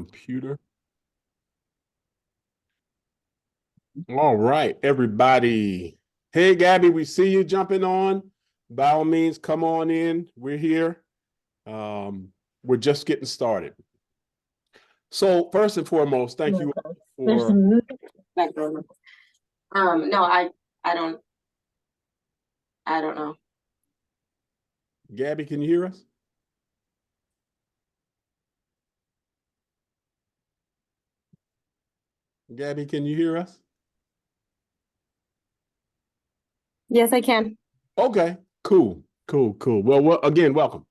Computer. All right, everybody. Hey, Gabby, we see you jumping on. By all means, come on in. We're here. We're just getting started. So first and foremost, thank you There's for. some music background. No, I don't know. Gabby, can you hear us? Gabby, can you hear us? Yes, I can. Okay, cool. Well, again, welcome.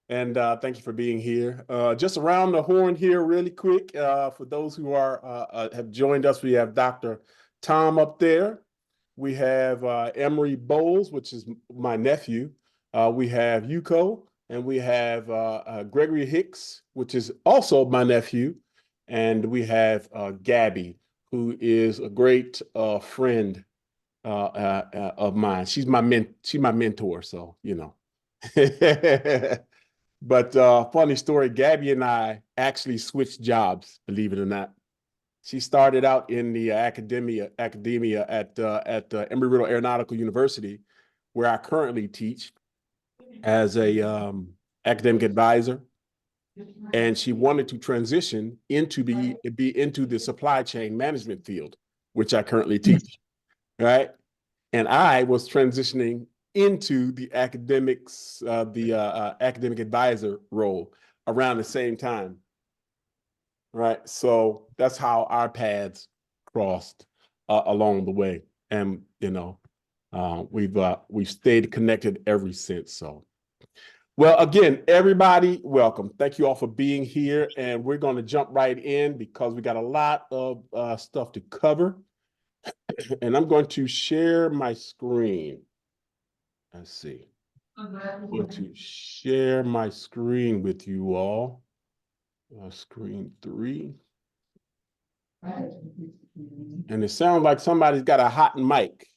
And thank you for being here. Just around the horn here really quick, for those who have joined us, we have Dr. Tom up there. We have Emery Bowles, which is my nephew. We have Yuko, and we have Gregory Hicks, which is also my nephew. And we have Gabby, who is a great friend of mine. She's my mentor, so you know. But funny story, Gabby and I actually switched jobs, believe it or not. She started out in the academia at Embry-Riddle Aeronautical University, where I currently teach as a academic advisor. And she wanted to transition into be into the supply chain management field, which I currently teach, right? And I was transitioning into the academic advisor role around the same time, right? So that's how our paths crossed along the way, and you know, we've stayed connected ever since. So, well, again, everybody, welcome. Thank you all for being here, and we're going to jump right in because we got a lot of stuff to cover. And I'm going to share my screen. Let's see. I'm going to share my screen with you all. Screen 3. And it sounds like somebody's got a hot mic.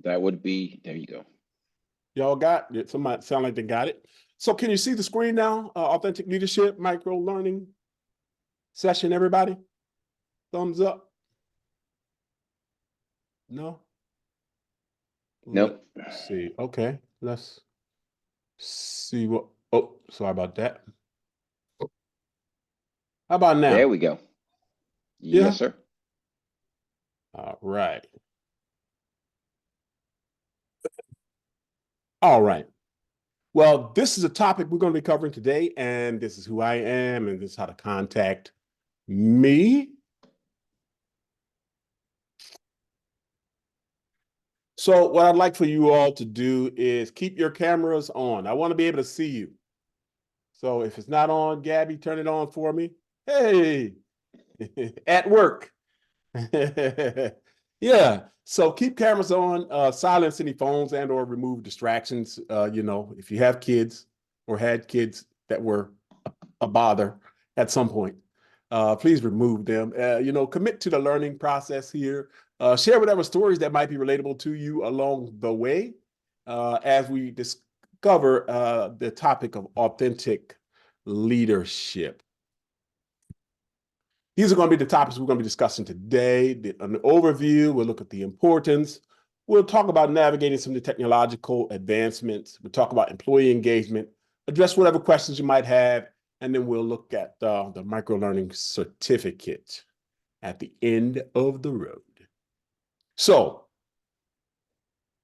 That would be, there you go. Y'all got it? Somebody sound like they got it. So can you see the screen now? Authentic Leadership Micro Learning Session, everybody? Thumbs up. No? Nope. Let's see. Okay, let's see what, oh, sorry about that. How about now? There we go. Yeah? Yes, sir. All right. All right. Well, this is a topic we're going to be covering today, and this is who I am, and this is how to contact me. So what I'd like for you all to do is keep your cameras on. I want to be able to see you. So if it's not on, Gabby, turn it on for me. Hey, at work. Yeah. So keep cameras on, silence any phones and or remove distractions. You know, if you have kids or had kids that were a bother at some point, please remove them. You know, commit to the learning process here. Share whatever stories that might be relatable to you along the way as we discover the topic of authentic leadership. These are going to be the topics we're going to be discussing today. An overview, we'll look at the importance. We'll talk about navigating some of the technological advancements. We'll talk about employee engagement, address whatever questions you might have, and then we'll look at the micro-learning certificate at the end of the road. So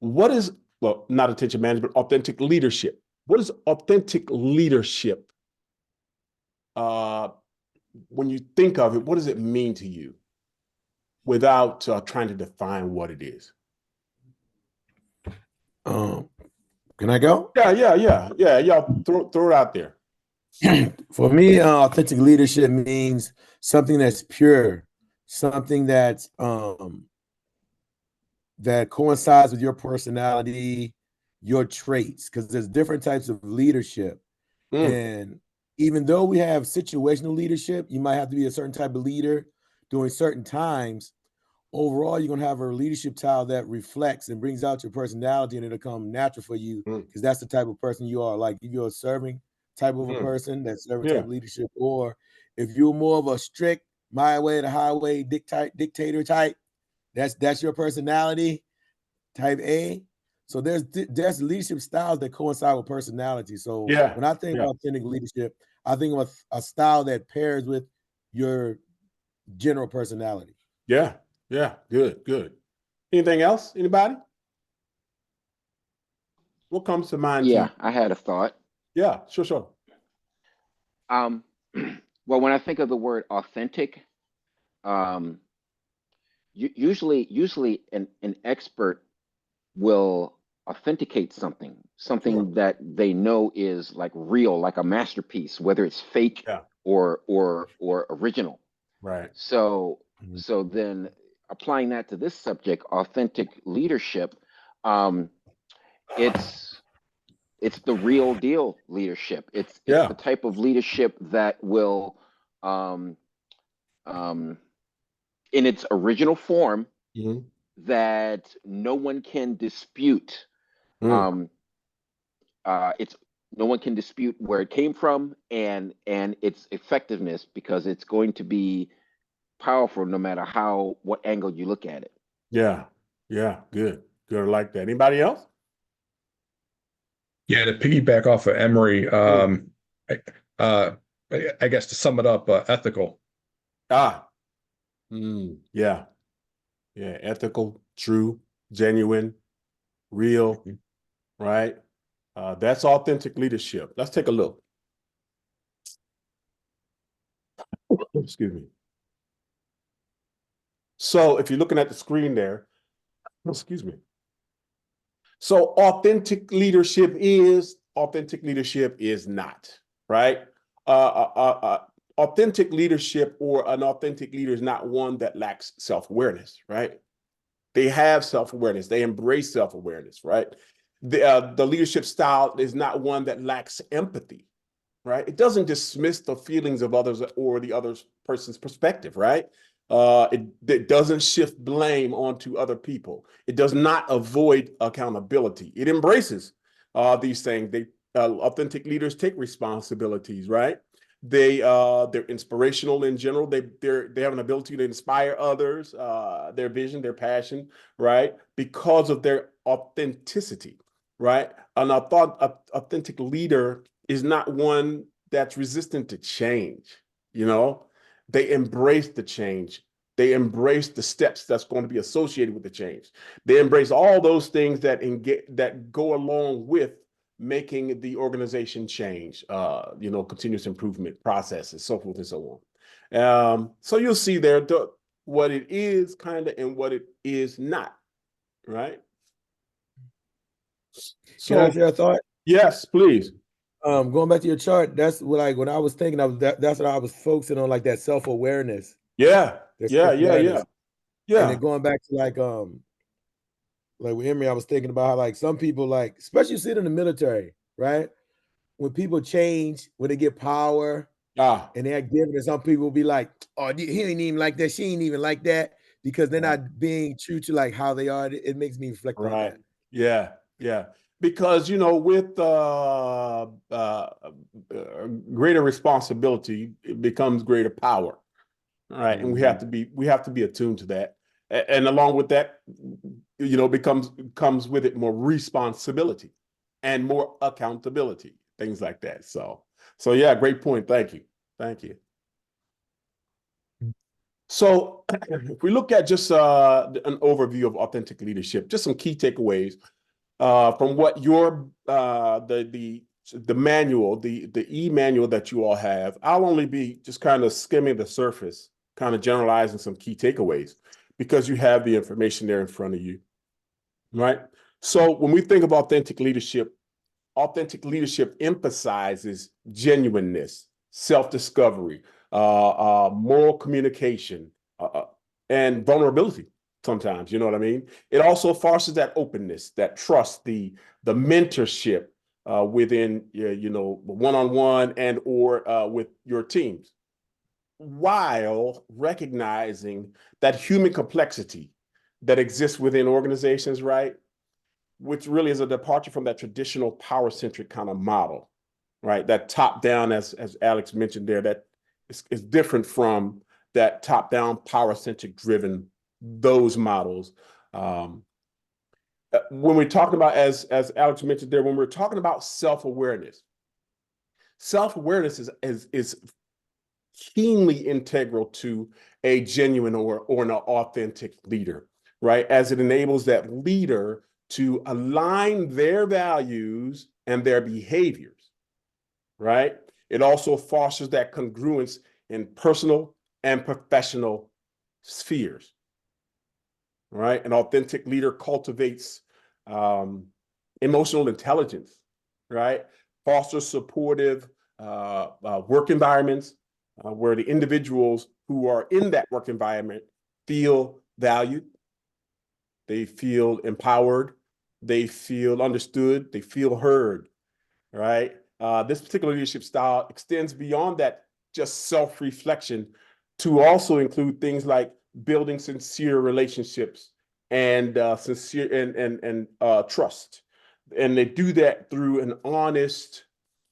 what is, well, not attention management, authentic leadership. What is authentic leadership? When you think of it, what does it mean to you without trying to define what it is? Can I go? Yeah. Y'all throw it out there. For me, authentic leadership means something that's pure, something that's that coincides with your personality, your traits, because there's different types of leadership. And even though we have situational leadership, you might have to be a certain type of leader during certain times. overall, you're gonna have a leadership style that reflects and brings out your personality, and it'll come natural for you Mm. because that's the type of person you are. Like if you're a serving type of a Mm. person, that serving Yeah. type of leadership, or if you're more of a strict my way to highway dictator type, that's your personality, type A. So there's leadership styles that coincide with personality. So Yeah. when I think Yeah. about authentic leadership, I think of a style that pairs with your general personality. Yeah. Yeah. Good. Good. Anything else? Anybody? What comes to mind to you? Yeah, I had a thought. Yeah. Sure. Sure. Um, well, when I think of the word authentic, um, usually an expert will authenticate something, Sure. that they know is like real, like a masterpiece, whether it's fake Yeah. or original. Right. So Mhm. so then applying that to this subject, authentic leadership, um, it's the real deal leadership. It's Yeah. the type of leadership that will um, um, in its original form Mhm. that no one can dispute. Mm. Um, it's no one can dispute where it came from and its effectiveness because it's going to be powerful no matter what angle you look at it. Yeah. Yeah. Good. Good. I like that. Anybody else? Yeah, to piggyback off of Emery, I, uh, I guess to sum it up, ethical. Ah. Yeah. Yeah. Ethical, true, genuine, real. Right. That's authentic leadership. Let's take a look. Excuse me. So if you're looking at the screen there, excuse me. So authentic leadership is not, right? Authentic leadership or an authentic leader is not one that lacks self-awareness, right? They have self-awareness. They embrace self-awareness, right? The leadership style is not one that lacks empathy, right? It doesn't dismiss the feelings of others or the other person's perspective, right? It doesn't shift blame onto other people. It does not avoid accountability. It embraces these things. Authentic leaders take responsibilities, right? They're inspirational in general. They have an ability to inspire others, their vision, their passion, right? Because of their authenticity, right? An authentic leader is not one that's resistant to change. You know, they embrace the change. They embrace the steps that's going to be associated with the change. They embrace all those things that go along with making the organization change. Continuous improvement processes, so forth and so on. So you'll see there what it is kind of and what it is not. Right. Can I So share a thought? yes, please. Going back to your chart, that's what like when I was thinking of that's what I was focusing on, like that self-awareness. Yeah. Their Yeah. Yeah. self-awareness. Yeah. And Yeah. then going back to like with Emery, I was thinking about how like some people, like especially you see it in the military, right? When people change, when they get power Ah. and they act different, and some people will be like, oh, he ain't even like that, she ain't even like that, because they're Right. not being true to like how they are. It makes me reflect on Right. that. Yeah. Yeah. Because with greater responsibility, it becomes greater power. All right, and we have to be attuned to that, and along with that, comes with it more responsibility and more accountability, things like that. So yeah, great point. Thank you, thank you. So if we look at just an overview of authentic leadership, just some key takeaways from what your the manual, the e-manual that you all have. I'll only be just kind of skimming the surface, kind of generalizing some key takeaways because you have the information there in front of you, right? So when we think of authentic leadership emphasizes genuineness, self-discovery, moral communication, and vulnerability. Sometimes, you know what I mean? It also fosters that openness, that trust, the mentorship within, one-on-one and or with your teams. while recognizing that human complexity that exists within organizations, right? Which really is a departure from that traditional power-centric kind of model, right? That top-down, as Alex mentioned there, that is different from that top-down power-centric driven, those models. When we're talking about, as Alex mentioned there, when we're talking about self-awareness is keenly integral to a genuine or an authentic leader, right? As it enables that leader to align their values and their behaviors, right? It also fosters that congruence in personal and professional spheres, right? An authentic leader cultivates emotional intelligence, right? Fosters supportive work environments where the individuals who are in that work environment feel valued, they feel empowered, they feel understood, they feel heard, right? This particular leadership style extends beyond that just self-reflection to also include things like building sincere relationships and sincere and trust. And they do that through an honest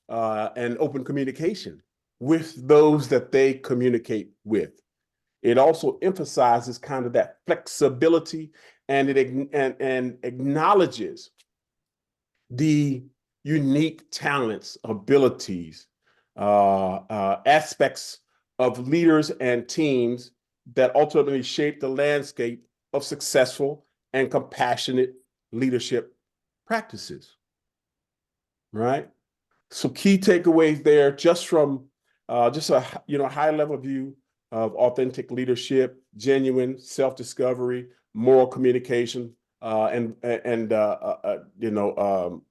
and open communication with those that they communicate with. It also emphasizes kind of that flexibility, and it and acknowledges the unique talents, abilities, aspects of leaders and teams that ultimately shape the landscape of successful and compassionate leadership practices, right? So key takeaways there, just from just a high level view of authentic leadership, genuine self-discovery, moral communication, and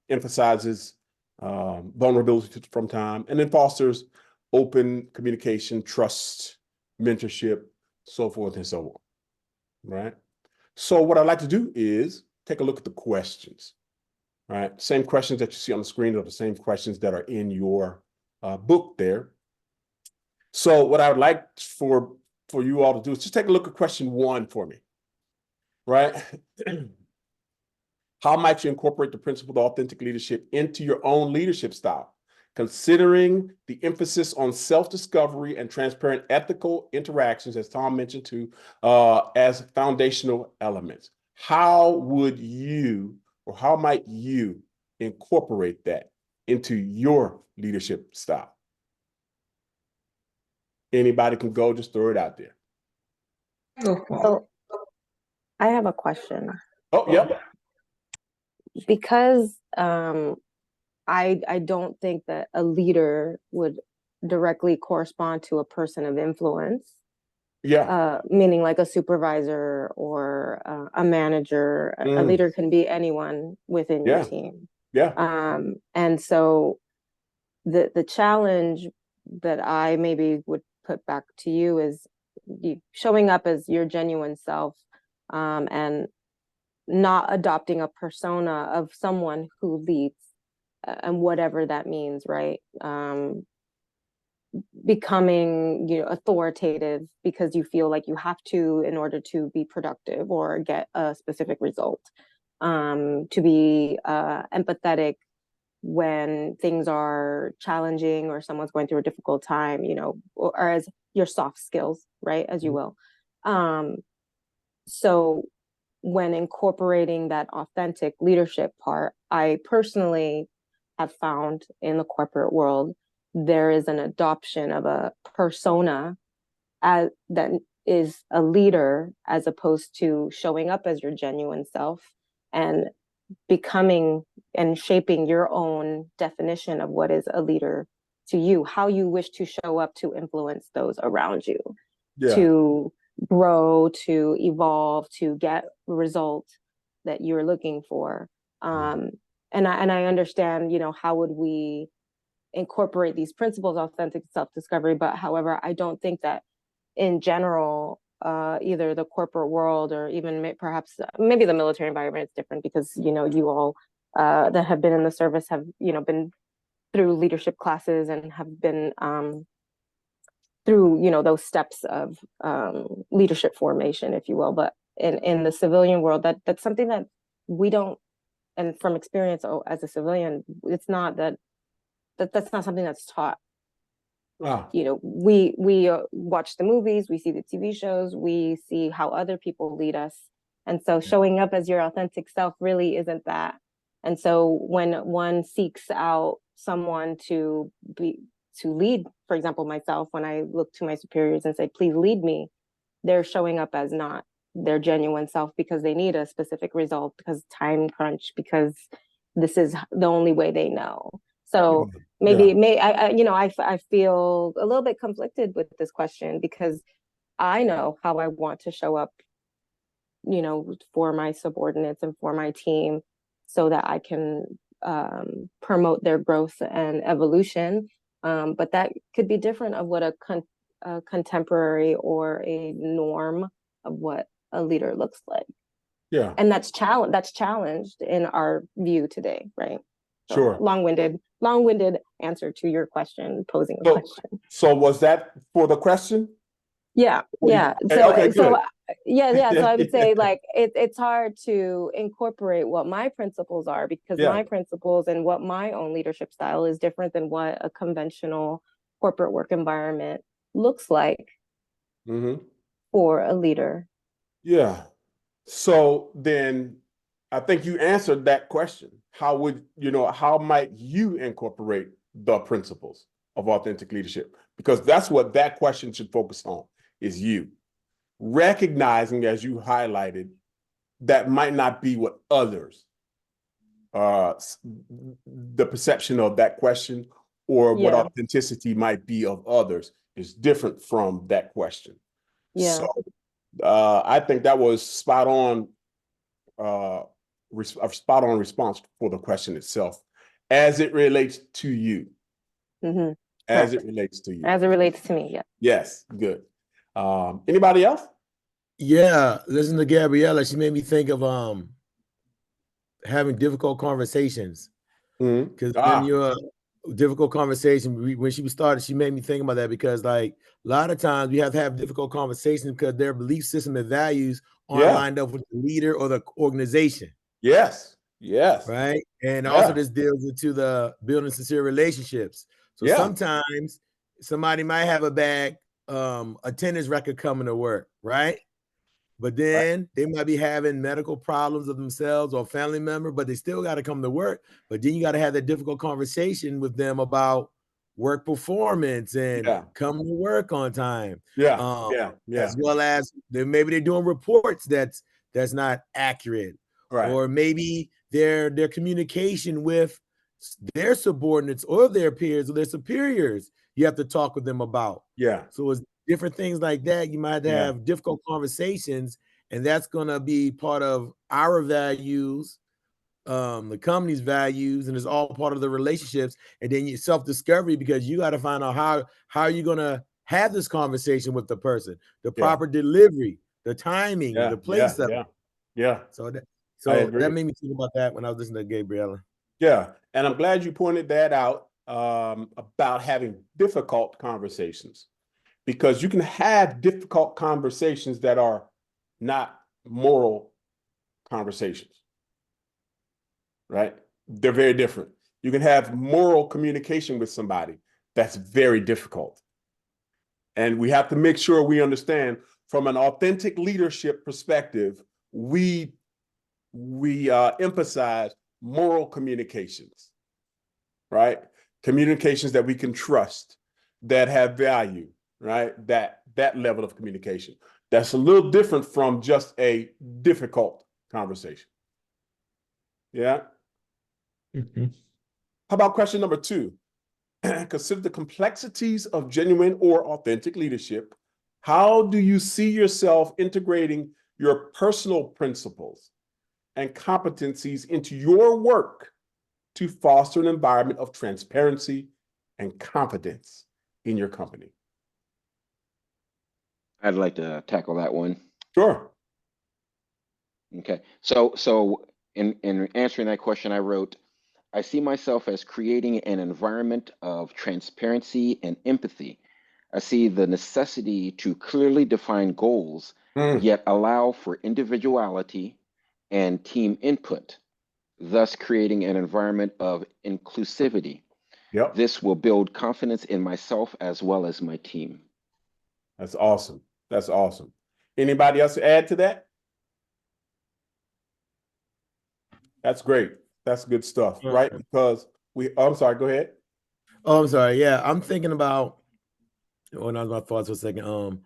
emphasizes vulnerability from time, and then fosters open communication, trust, mentorship, so forth and so on, right? So what I'd like to do is take a look at the questions, right? Same questions that you see on the screen are the same questions that are in your book there. So what I would like for you all to do is just take a look at question 1 for me, right? How might you incorporate the principle of authentic leadership into your own leadership style, considering the emphasis on self-discovery and transparent ethical interactions, as Tom mentioned too, as foundational elements? How would you, or how might you incorporate that into your leadership style? Anybody can go, just throw it out there. So I have a question. Oh, yeah. Because I don't think that a leader would directly correspond to a person of influence. Yeah. Meaning like a supervisor or a manager. A leader can be anyone within your team. Yeah. And so the challenge that I maybe would put back to you is showing up as your genuine self, and not adopting a persona of someone who leads, and whatever that means, right? Becoming, authoritative because you feel like you have to in order to be productive or get a specific result. To be empathetic when things are challenging or someone's going through a difficult time, or as your soft skills, right? As you will. So when incorporating that authentic leadership part, I personally have found in the corporate world, there is an adoption of a persona that is a leader, as opposed to showing up as your genuine self and becoming and shaping your own definition of what is a leader to you, how you wish to show up to influence those around you, to grow, to evolve, to get the result that you're looking for. And I understand, how would we incorporate these principles of authentic self-discovery, but however, I don't think that in general, either the corporate world or even perhaps maybe the military environment is different, because you all that have been in the service have been through leadership classes and have been through, you know, those steps of leadership formation, if you will. But in the civilian world, that's something that we don't, and from experience as a civilian, it's not that's not something that's taught. Ah, You know, we watch the movies, we see the TV shows, we see how other people lead us, and so showing up as your authentic self really isn't that. And so when one seeks out someone to lead, for example, myself, when I look to my superiors and say, please lead me, they're showing up as not their genuine self because they need a specific result, because time crunch, because this is the only way they know. So maybe you know, I feel a little bit conflicted with this question, because I know how I want to show up, you know, for my subordinates and for my team, so that I can promote their growth and evolution. But that could be different of what a contemporary or a norm of what a leader looks like. yeah, And that's challenged in our view today, right? So sure. long-winded answer to your question, posing a So, question. so was that for the question? Yeah, yeah. Okay, So, okay, so good. yeah. So I would say, like, it's hard to incorporate what my principles are, because Yeah. my principles and what my own leadership style is different than what a conventional corporate work environment looks like Hmm. for a leader. Yeah. So then I think you answered that question. How would, how might you incorporate the principles of authentic leadership? Because that's what that question should focus on, is you. Recognizing, as you highlighted, that might not be what others, the perception of that question or what Yeah, authenticity might be of others is different from that question. yeah. So I think that was spot on, a spot on response for the question itself, as it relates to you. Mm-hmm. As Correct. it relates to you. As it relates to me, yeah. Yes, good. Anybody else? Yeah, listen to Gabriella. She made me think of having difficult conversations. Mhm. Because when Ah, you're difficult conversation, when she was started, she made me think about that, because like a lot of times we have to have difficult conversations because their belief system and values aren't yeah, lined up with the leader or the organization, yes, yes, right? And also yeah, this deals into the building sincere relationships. So yeah, sometimes somebody might have a bad attendance record coming to work, right? But right, then they might be having medical problems of themselves or family member, but they still got to come to work. But then you got to have that difficult conversation with them about work performance and yeah, coming to work on time. yeah, Um, yeah, yeah, as well as maybe they're doing reports that's not accurate, right, or maybe their communication with their subordinates or their peers or their superiors, you have to talk with them about. yeah, So it's different things like that. You might have to yeah, have difficult conversations, and that's going to be part of our values, the company's values, and it's all part of the relationships. And then your self-discovery, because you got to find out how are you going to have this conversation with the person, the yeah, proper delivery, the timing, yeah, the yeah, place of yeah, it. yeah. So that I made agree. me think about that when I was listening to Gabriella. Yeah, and I'm glad you pointed that out, about having difficult conversations, because you can have difficult conversations that are not moral conversations, right? They're very different. You can have moral communication with somebody that's very difficult. And we have to make sure we understand, from an authentic leadership perspective, we emphasize moral communications, right? Communications that we can trust, that have value, right? That level of communication. That's a little different from just a difficult conversation. Yeah. Mhm. How about question number 2? Consider the complexities of genuine or authentic leadership. How do you see yourself integrating your personal principles and competencies into your work to foster an environment of transparency and confidence in your company? I'd like to tackle that one. Sure. Okay. So in answering that question, I wrote, I see myself as creating an environment of transparency and empathy, I see the necessity to clearly define goals, Mm, yet allow for individuality and team input, thus creating an environment of inclusivity. yep, This will build confidence in myself as well as my team. that's awesome. That's awesome. Anybody else to add to that? That's great. That's good stuff, right? Because I'm sorry, go ahead. Oh, I'm sorry. Yeah, I'm thinking about. Oh, not my thoughts for a second. Work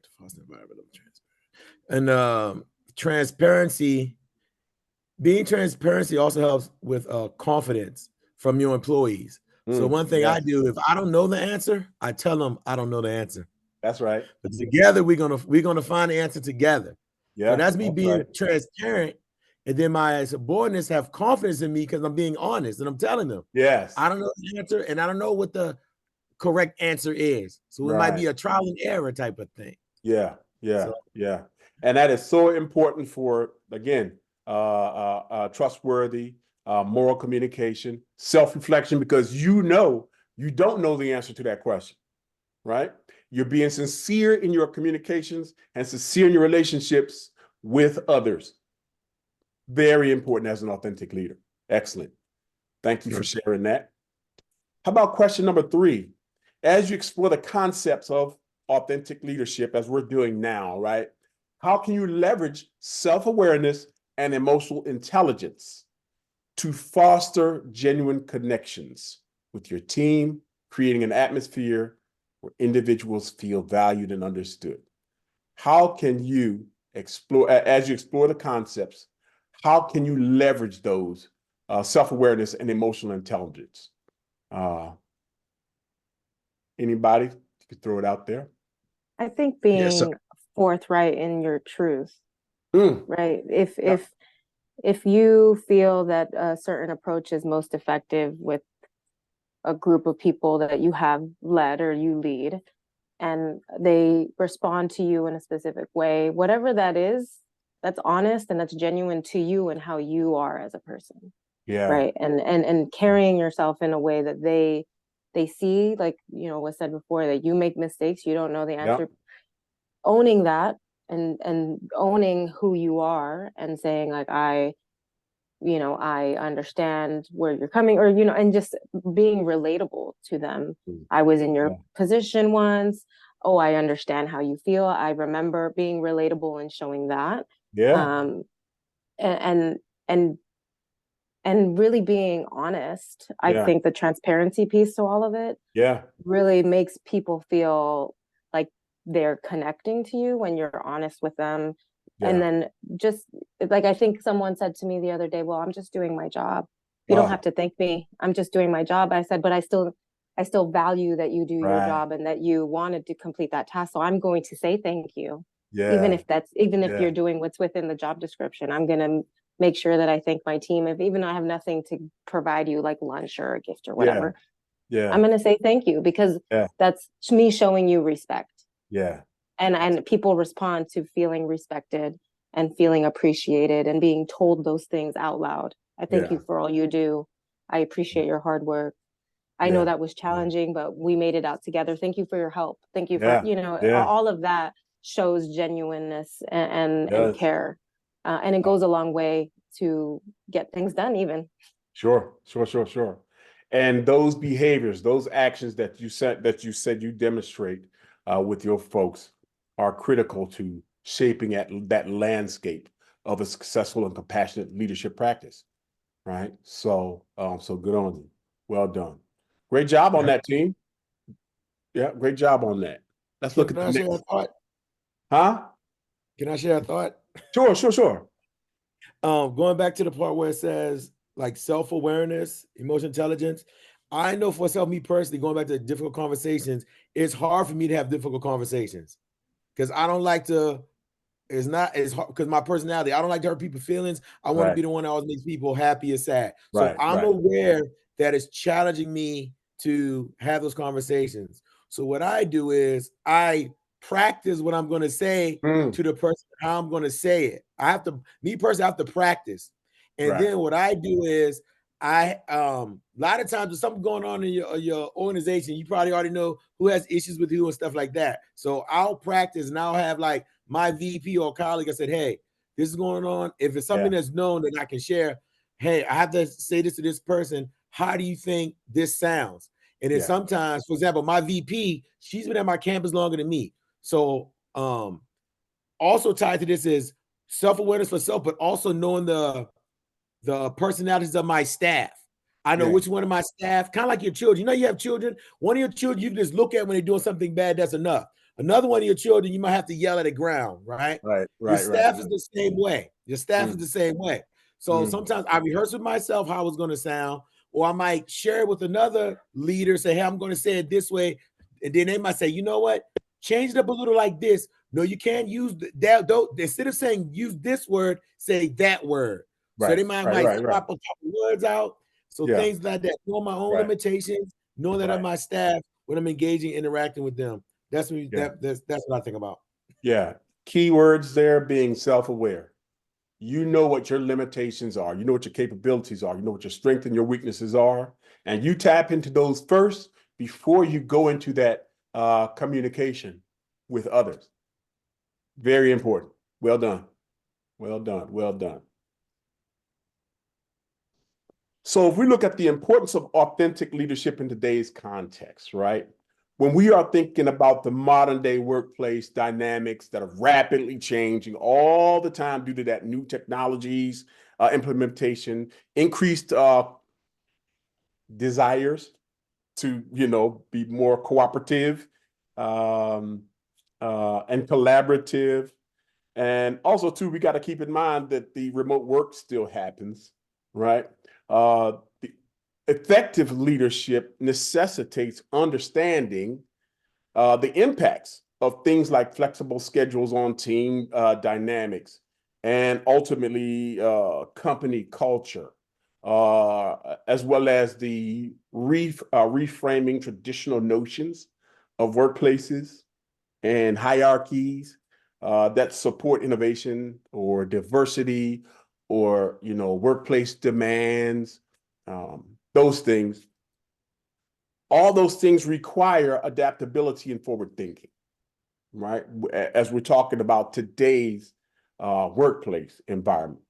to foster environment of transparency. And transparency, being transparency also helps with confidence from your employees. So one thing I Yes, do, if I don't know the answer, I tell them I don't know the answer. that's right. But together we're gonna find the answer together. So Yeah, that's me being right. transparent. And then my subordinates have confidence in me because I'm being honest and I'm telling them Yes, I don't know the answer and I don't know what the correct answer is. So it might be right. a trial and error type of thing. Yeah, yeah, So yeah. And that is so important for, again, trustworthy, moral communication, self-reflection, because you don't know the answer to that question, right? You're being sincere in your communications and sincere in your relationships with others. Very important as an authentic leader. Excellent. Thank you for sharing that. How about question number 3? As you explore the concepts of authentic leadership, as we're doing now, right? How can you leverage self-awareness and emotional intelligence to foster genuine connections with your team, creating an atmosphere where individuals feel valued and understood? How can you explore, as you explore the concepts, how can you leverage those self-awareness and emotional intelligence? Anybody? You could throw it out there. I think Yes. being forthright in your truth, Mm, right? yeah, If you feel that a certain approach is most effective with a group of people that you have led or you lead, and they respond to you in a specific way, whatever that is, that's honest and that's genuine to you and how you are as a person, yeah, right? And carrying yourself in a way that they see, like, you know, was said before, that you make mistakes, you don't know the yeah, answer, owning that and owning who you are and saying like, I understand where you're coming, or, you know, and just being relatable to them. I was in your yeah, position once. Oh, I understand how you feel. I remember being relatable and showing that. yeah, Um, and and and really being honest. I yeah, think the transparency piece to all of it yeah, really makes people feel like they're connecting to you when you're honest with them. And yeah. then just like, I think someone said to me the other day, well, I'm just doing my job. You don't Oh, have to thank me. I'm just doing my job. I said, but I still value that you do your right. job and that you wanted to complete that task. So I'm going to say thank you. Yeah, Even if yeah, you're doing what's within the job description, I'm going to make sure that I thank my team. If even I have nothing to provide you, like lunch or a gift or yeah, whatever, I'm yeah, going to say thank you, because yeah, that's me showing you respect. yeah, And people respond to feeling respected and feeling appreciated and being told those things out loud. I thank yeah, you for all you do. I appreciate your hard work. I know yeah, that was yeah, challenging, but we made it out together. Thank you for your help. Thank you for, yeah, yeah. all of that shows genuineness and Yes. care. And it goes a long way to get things done, even. Sure, sure, sure, sure. And those behaviors, those actions that you demonstrate with your folks are critical to shaping that landscape of a successful and compassionate leadership practice, right? So, so good on you. Well done. Great job on that, team. Yeah, great job on that. Let's look can at the I share a next. thought? Huh? Can I share a thought? Sure, sure, sure. Going back to the part where it says like self-awareness, emotional intelligence. I know for myself, me personally, going back to difficult conversations, it's hard for me to have difficult conversations because I don't like to. It's not as hard because my personality. I don't like to hurt people's feelings. I want to Right, be the one that always makes people happy or sad. So right, I'm right. aware that it's challenging me to have those conversations. So what I do is I practice what I'm going to say Mm, to the person, how I'm going to say it. Me personally, I have to practice. And right. then what I do is a lot of times there's something going on in your organization. You probably already know who has issues with you and stuff like that. So I'll practice and I'll have like my VP or colleague. I said, hey, this is going on. If it's something that's known that I can share, hey, I have to say this to this person. How do you think this sounds? And then sometimes, for example, my VP, she's been at my campus longer than me. So also tied to this is self-awareness for self, but also knowing the personalities of my staff. I know which one of my staff, kind of like your children. You know, you have children. One of your children you can just look at when they're doing something bad. That's enough. Another one of your children, you might have to yell at the ground, right? Your staff is the same way. Your staff is the same way. So sometimes I rehearse with myself how it's going to sound, or I might share it with another leader, say, hey, I'm going to say it this way. And then they might say, you know what? Change it up a little like this. No, you can't use that. Instead of saying use this word, say that word. So they might swap a couple words out. So things like that. Know my own limitations. Know that I'm my staff when I'm engaging, interacting with them. That's what that's what I think about. Yeah. Keywords there being self-aware. You know what your limitations are. You know what your capabilities are. You know what your strengths and your weaknesses are. And you tap into those first before you go into that communication with others. Very important. Well done. Well done. Well done. So if we look at the importance of authentic leadership in today's context, right? When we are thinking about the modern day workplace dynamics that are rapidly changing all the time due to that new technologies, implementation, increased desires to, be more cooperative and collaborative. And also too, we got to keep in mind that the remote work still happens, right? The effective leadership necessitates understanding the impacts of things like flexible schedules on team dynamics and ultimately company culture, as well as the reframing traditional notions of workplaces and hierarchies that support innovation or diversity or, workplace demands, those things. All those things require adaptability and forward thinking, right? As we're talking about today's workplace environment.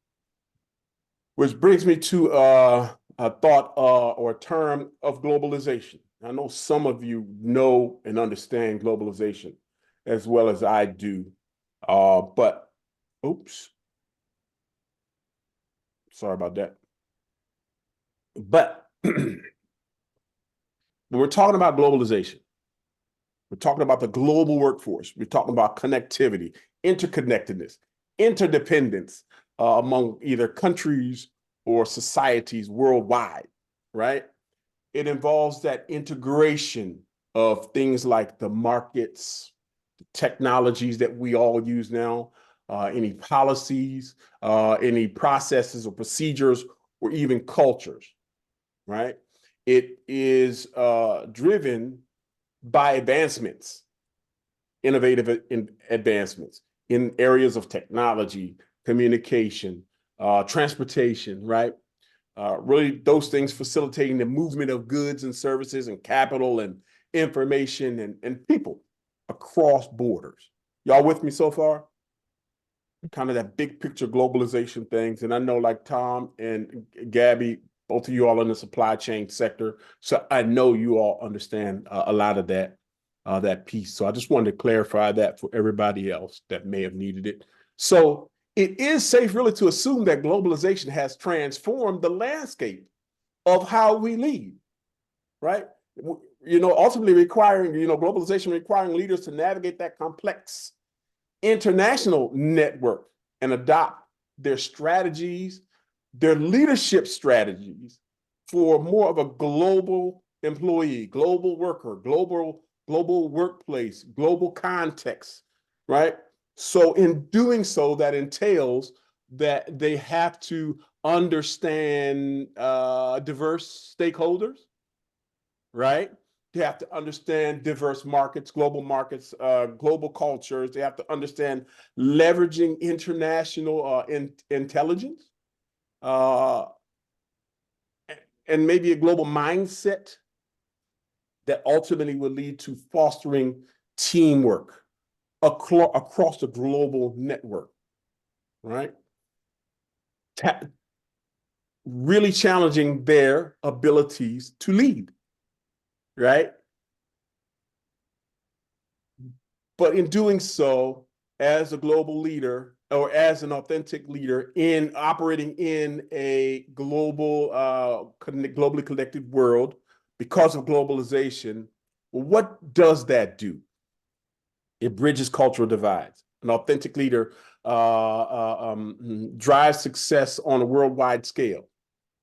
Which brings me to a thought or a term of globalization. I know some of you know and understand globalization as well as I do, but oops. Sorry about that. But when we're talking about globalization, we're talking about the global workforce. We're talking about connectivity, interconnectedness, interdependence among either countries or societies worldwide, right? It involves that integration of things like the markets, the technologies that we all use now, any policies, any processes or procedures, or even cultures, right? It is driven by advancements, innovative advancements in areas of technology, communication, transportation, right? Really those things facilitating the movement of goods and services and capital and information and people across borders. Y'all with me so far? Kind of that big picture globalization things. And I know like Tom and Gabby, both of you all in the supply chain sector. So I know you all understand a lot of that piece. So I just wanted to clarify that for everybody else that may have needed it. So it is safe really to assume that globalization has transformed the landscape of how we lead, right? Ultimately requiring, globalization requiring leaders to navigate that complex international network and adopt their strategies, their leadership strategies for more of a global employee, global worker, global workplace, global context, right? So in doing so, that entails that they have to understand diverse stakeholders, right? They have to understand diverse markets, global cultures. They have to understand leveraging international intelligence. and maybe a global mindset that ultimately will lead to fostering teamwork across the global network, right? Really challenging their abilities to lead, right? But in doing so, as a global leader or as an authentic leader in operating in a globally connected world because of globalization, well, what does that do? It bridges cultural divides. An authentic leader drives success on a worldwide scale.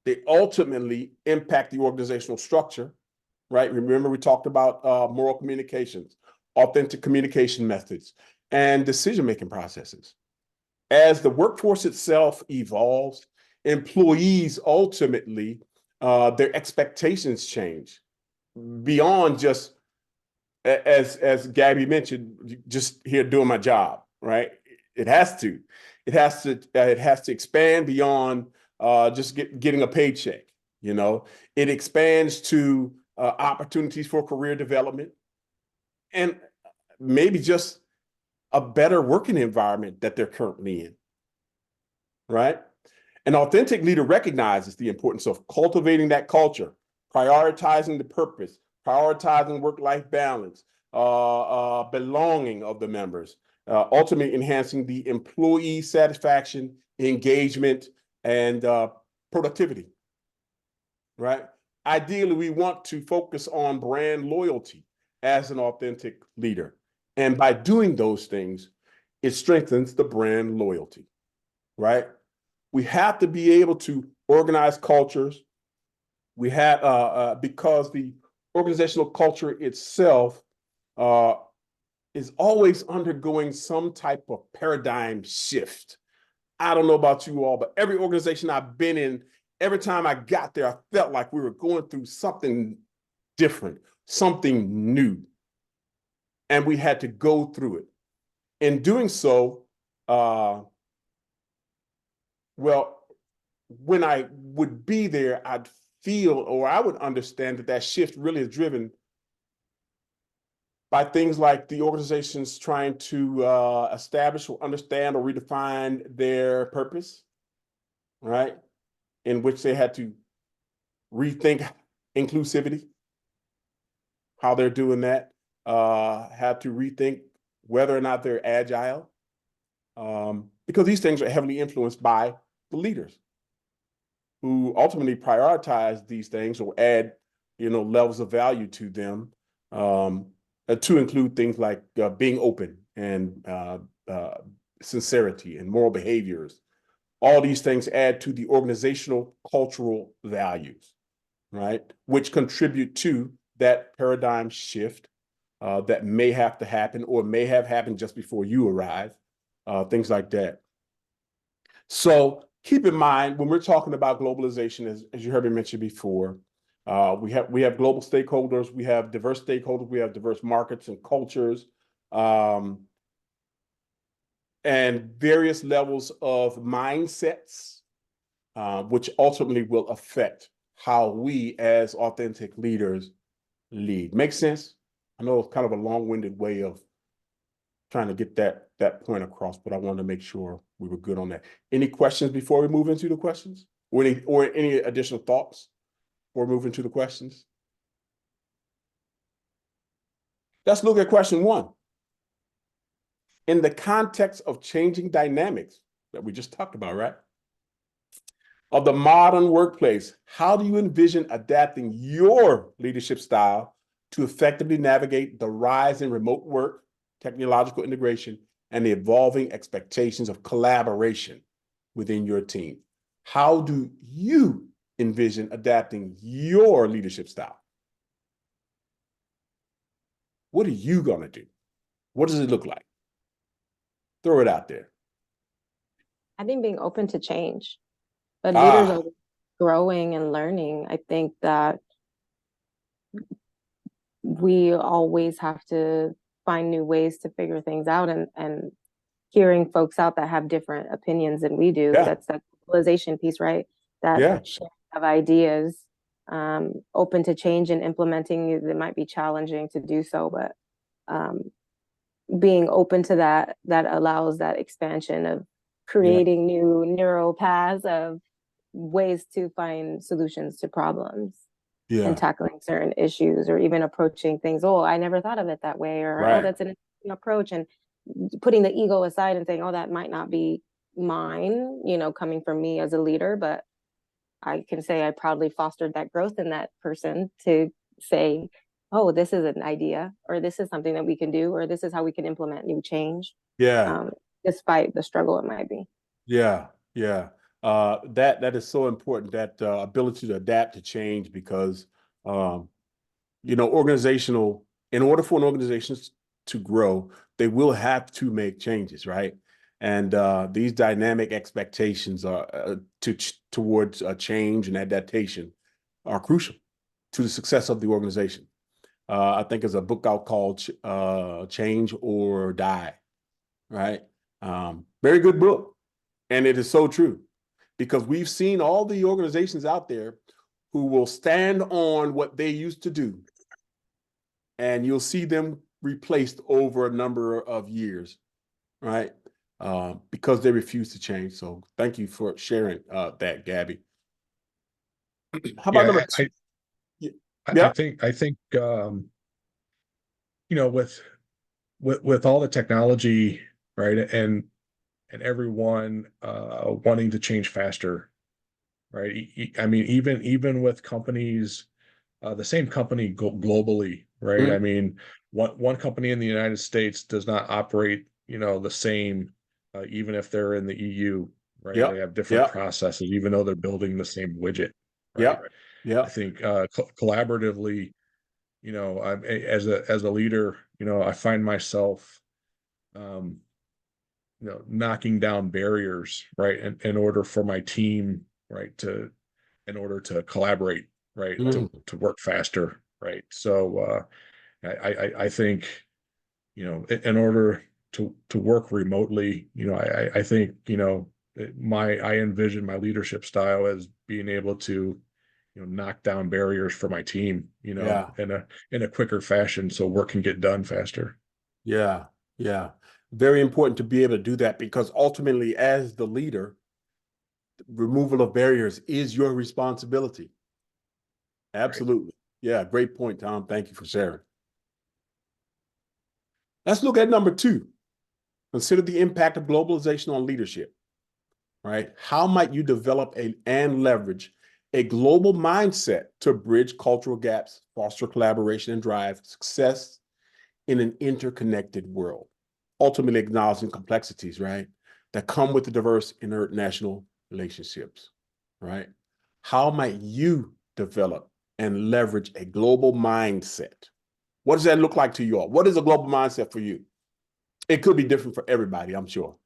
They ultimately impact the organizational structure, right? Remember, we talked about moral communications, authentic communication methods, and decision-making processes. As the workforce itself evolves, employees ultimately, their expectations change beyond just, as Gabby mentioned, just here doing my job, right? It has to expand beyond just getting a paycheck. You know, it expands to opportunities for career development and maybe just a better working environment that they're currently in, right? An authentic leader recognizes the importance of cultivating that culture, prioritizing the purpose, prioritizing work-life balance, belonging of the members, ultimately enhancing the employee satisfaction, engagement, and productivity, right? Ideally, we want to focus on brand loyalty as an authentic leader. And by doing those things, it strengthens the brand loyalty, right? We have to be able to organize cultures. We have, because the organizational culture itself is always undergoing some type of paradigm shift. I don't know about you all, but every organization I've been in, every time I got there, I felt like we were going through something different, something new. And we had to go through it. In doing so, well, when I would be there, I'd feel, or I would understand that shift really is driven by things like the organizations trying to establish or understand or redefine their purpose, right? In which they had to rethink inclusivity, how they're doing that, have to rethink whether or not they're agile, because these things are heavily influenced by the leaders who ultimately prioritize these things or add, levels of value to them, to include things like being open and sincerity and moral behaviors. All these things add to the organizational cultural values, right? Which contribute to that paradigm shift that may have to happen or may have happened just before you arrive, things like that. So keep in mind, when we're talking about globalization, as you heard me mention before, we have global stakeholders, we have diverse stakeholders, we have diverse markets and cultures, and various levels of mindsets, which ultimately will affect how we as authentic leaders lead. Make sense? I know it's kind of a long-winded way of trying to get that point across, but I wanted to make sure we were good on that. Any questions before we move into the questions? Or any additional thoughts before we move into the questions? Let's look at question 1. In the context of changing dynamics that we just talked about, right? Of the modern workplace, how do you envision adapting your leadership style to effectively navigate the rise in remote work, technological integration, and the evolving expectations of collaboration within your team? How do you envision adapting your leadership style? What are you going to do? What does it look like? Throw it out there. I think being open to change, but leaders are growing and learning. I think that we always have to find new ways to figure things out, and hearing folks out that have different opinions than we do. Yeah. That's that globalization piece, right? That Yeah. sharing of ideas open to change and implementing. It might be challenging to do so, but being open to that allows that expansion of creating new neural paths of ways to find solutions to problems Yeah. and tackling certain issues, or even approaching things. Oh, I never thought of it that way, or Right. oh, that's an interesting approach, and putting the ego aside and saying, oh, that might not be mine, coming from me as a leader, but I can say I proudly fostered that growth in that person to say, oh, this is an idea, or this is something that we can do, or this is how we can implement new change, Yeah. despite the struggle it might be. Yeah. Yeah. That is so important, that ability to adapt to change, because in order for an organization to grow, they will have to make changes, right? And these dynamic expectations are towards change and adaptation are crucial to the success of the organization. I think there's a book out called Change or Die, right? Very good book. And it is so true, because we've seen all the organizations out there who will stand on what they used to do, and you'll see them replaced over a number of years, right? Because they refuse to change. So thank you for sharing that, Gabby. How about number two? I think with all the technology, right, and everyone wanting to change faster, right? I mean, even with companies, the same company globally, right? I mean, one company in the United States does not operate, the same, even if they're in the EU, right? Yep. They have different Yep. processes, even though they're building the same widget, right? Yep. Yep. I think collaboratively, as a leader, I find myself, knocking down barriers, right, in order for my team, right, in order to collaborate, right, to work faster, right. So I think, in order to work remotely, I think, I envision my leadership style as being able to, knock down barriers for my team, Yeah. in a quicker fashion, so work can get done faster. Yeah. Yeah. Very important to be able to do that, because ultimately, as the leader, removal of barriers is your responsibility. Absolutely. Yeah. Great point, Tom. Thank you for sharing. Let's look at number two. Consider the impact of globalization on leadership, right? How might you develop and leverage a global mindset to bridge cultural gaps, foster collaboration, and drive success in an interconnected world? Ultimately acknowledging complexities, right, that come with the diverse international relationships, right? How might you develop and leverage a global mindset? What does that look like to you all? What is a global mindset for you? It could be different for everybody, I'm sure.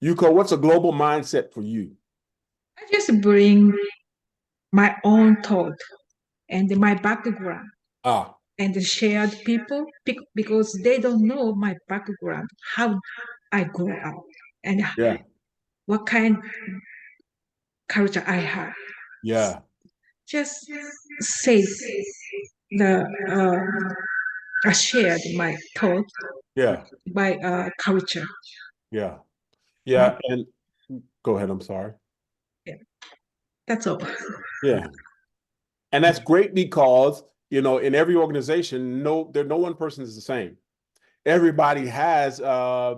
Yuko, what's a global mindset for you? I just bring my own thought and my background and shared people because they don't know my background, how I grew up, and what kind of culture I have. Yeah. Just say I shared my thought by culture. Yeah. Yeah. And go ahead. I'm sorry. Yeah. That's all. Yeah. And that's great, because, in every organization, no one person is the same. Everybody has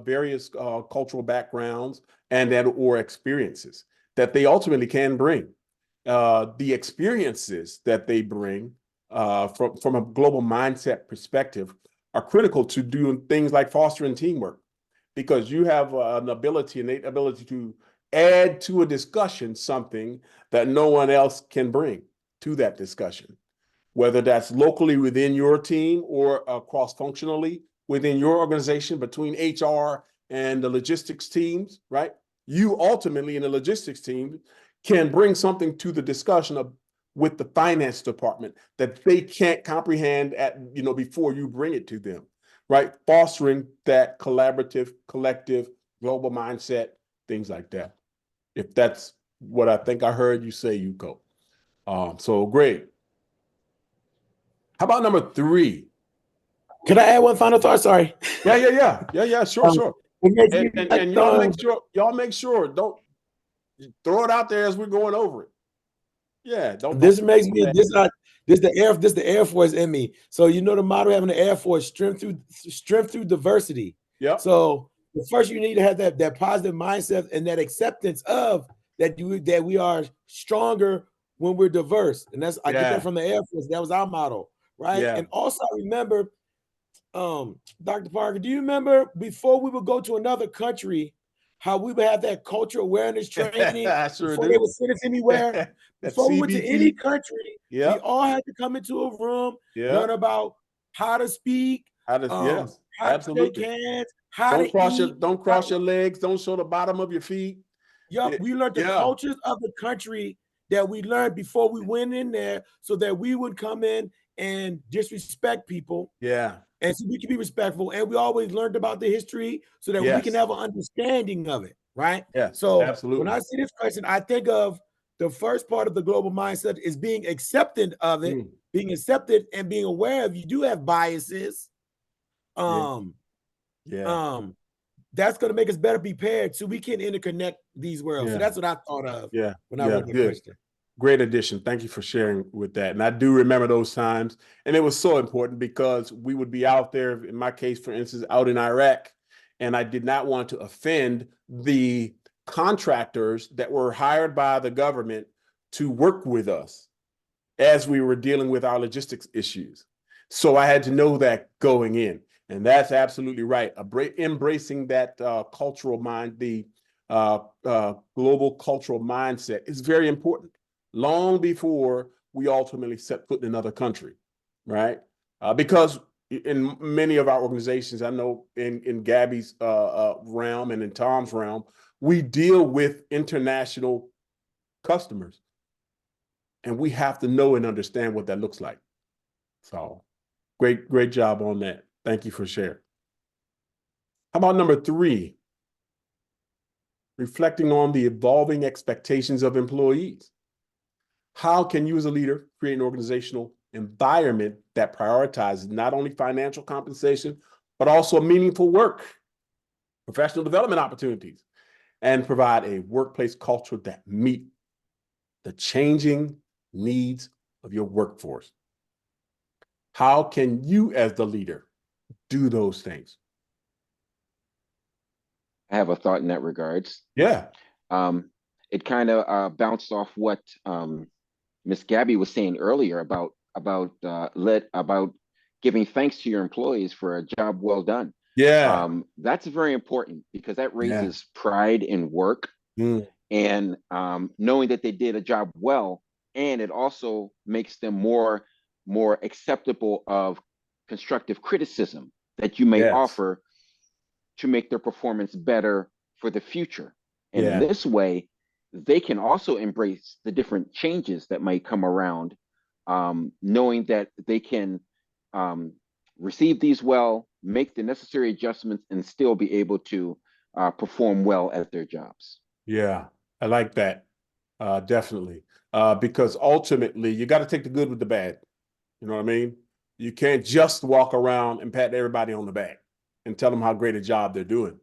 various cultural backgrounds or experiences that they ultimately can bring. The experiences that they bring from a global mindset perspective are critical to doing things like fostering teamwork, because you have an innate ability to add to a discussion something that no one else can bring to that discussion, whether that's locally within your team or cross-functionally within your organization between HR and the logistics teams, right? You ultimately in the logistics team can bring something to the discussion with the finance department that they can't comprehend before you bring it to them, right? Fostering that collaborative, collective, global mindset, things like that. If that's what I think I heard you say, Yuko. So great. How about number 3? Can I add one final thought? Sorry. Yeah. Sure. It makes And, me and, reflect and y'all on- make sure, don't throw it out there as we're going over it. Yeah, This makes me this the Air Force in me. So you know the motto having the Air Force, strength through diversity. Yep. So first you need to have that positive mindset and that acceptance of that we are stronger when we're diverse. And I get that from the Air Force. That was our motto, right? Yeah. And also I remember Dr. Parker, do you remember before we would go to another country, how we would have that cultural awareness training I sure before do. they would send us anywhere? Before we went to any country, we all had to come into a room, learn about how to speak, how to shake hands, don't cross your legs, don't show the bottom of your feet. Yep, we learned the cultures of the country that we learned before we went in there, so that we would come in and disrespect people. Yeah. And so we can be respectful, and we always learned about the history so that we can have an understanding of it, right? Yes, so absolutely. When I see this question, I think of the first part of the global mindset is being accepted of it, being accepted and being aware of you do have biases. That's going to make us better prepared so we can interconnect these worlds. So that's what I thought of when I read the question. Great addition. Thank you for sharing with that. And I do remember those times. And it was so important because we would be out there, in my case, for instance, out in Iraq, and I did not want to offend the contractors that were hired by the government to work with us as we were dealing with our logistics issues. So I had to know that going in. And that's absolutely right. Embracing that cultural mind, the global cultural mindset is very important. Long before we ultimately set foot in another country, right? Because in many of our organizations, I know in Gabby's realm and in Tom's realm, we deal with international customers. And we have to know and understand what that looks like. So great job on that. Thank you for sharing. How about number 3? Reflecting on the evolving expectations of employees. How can you as a leader create an organizational environment that prioritizes not only financial compensation, but also meaningful work, professional development opportunities, and provide a workplace culture that meet the changing needs of your workforce? How can you as the leader do those things? I have a thought in that regards. Yeah. It kind of bounced off what Miss Gabby was saying earlier about giving thanks to your employees for a job well done. Yeah. That's very important because that raises pride in work and knowing that they did a job well, and it also makes them more acceptable of constructive criticism that you may offer to make their performance better for the future. And in this way, they can also embrace the different changes that might come around, knowing that they can receive these well, make the necessary adjustments, and still be able to perform well at their jobs. Yeah, I like that. Definitely. Because ultimately, you got to take the good with the bad. You know what I mean? You can't just walk around and pat everybody on the back and tell them how great a job they're doing.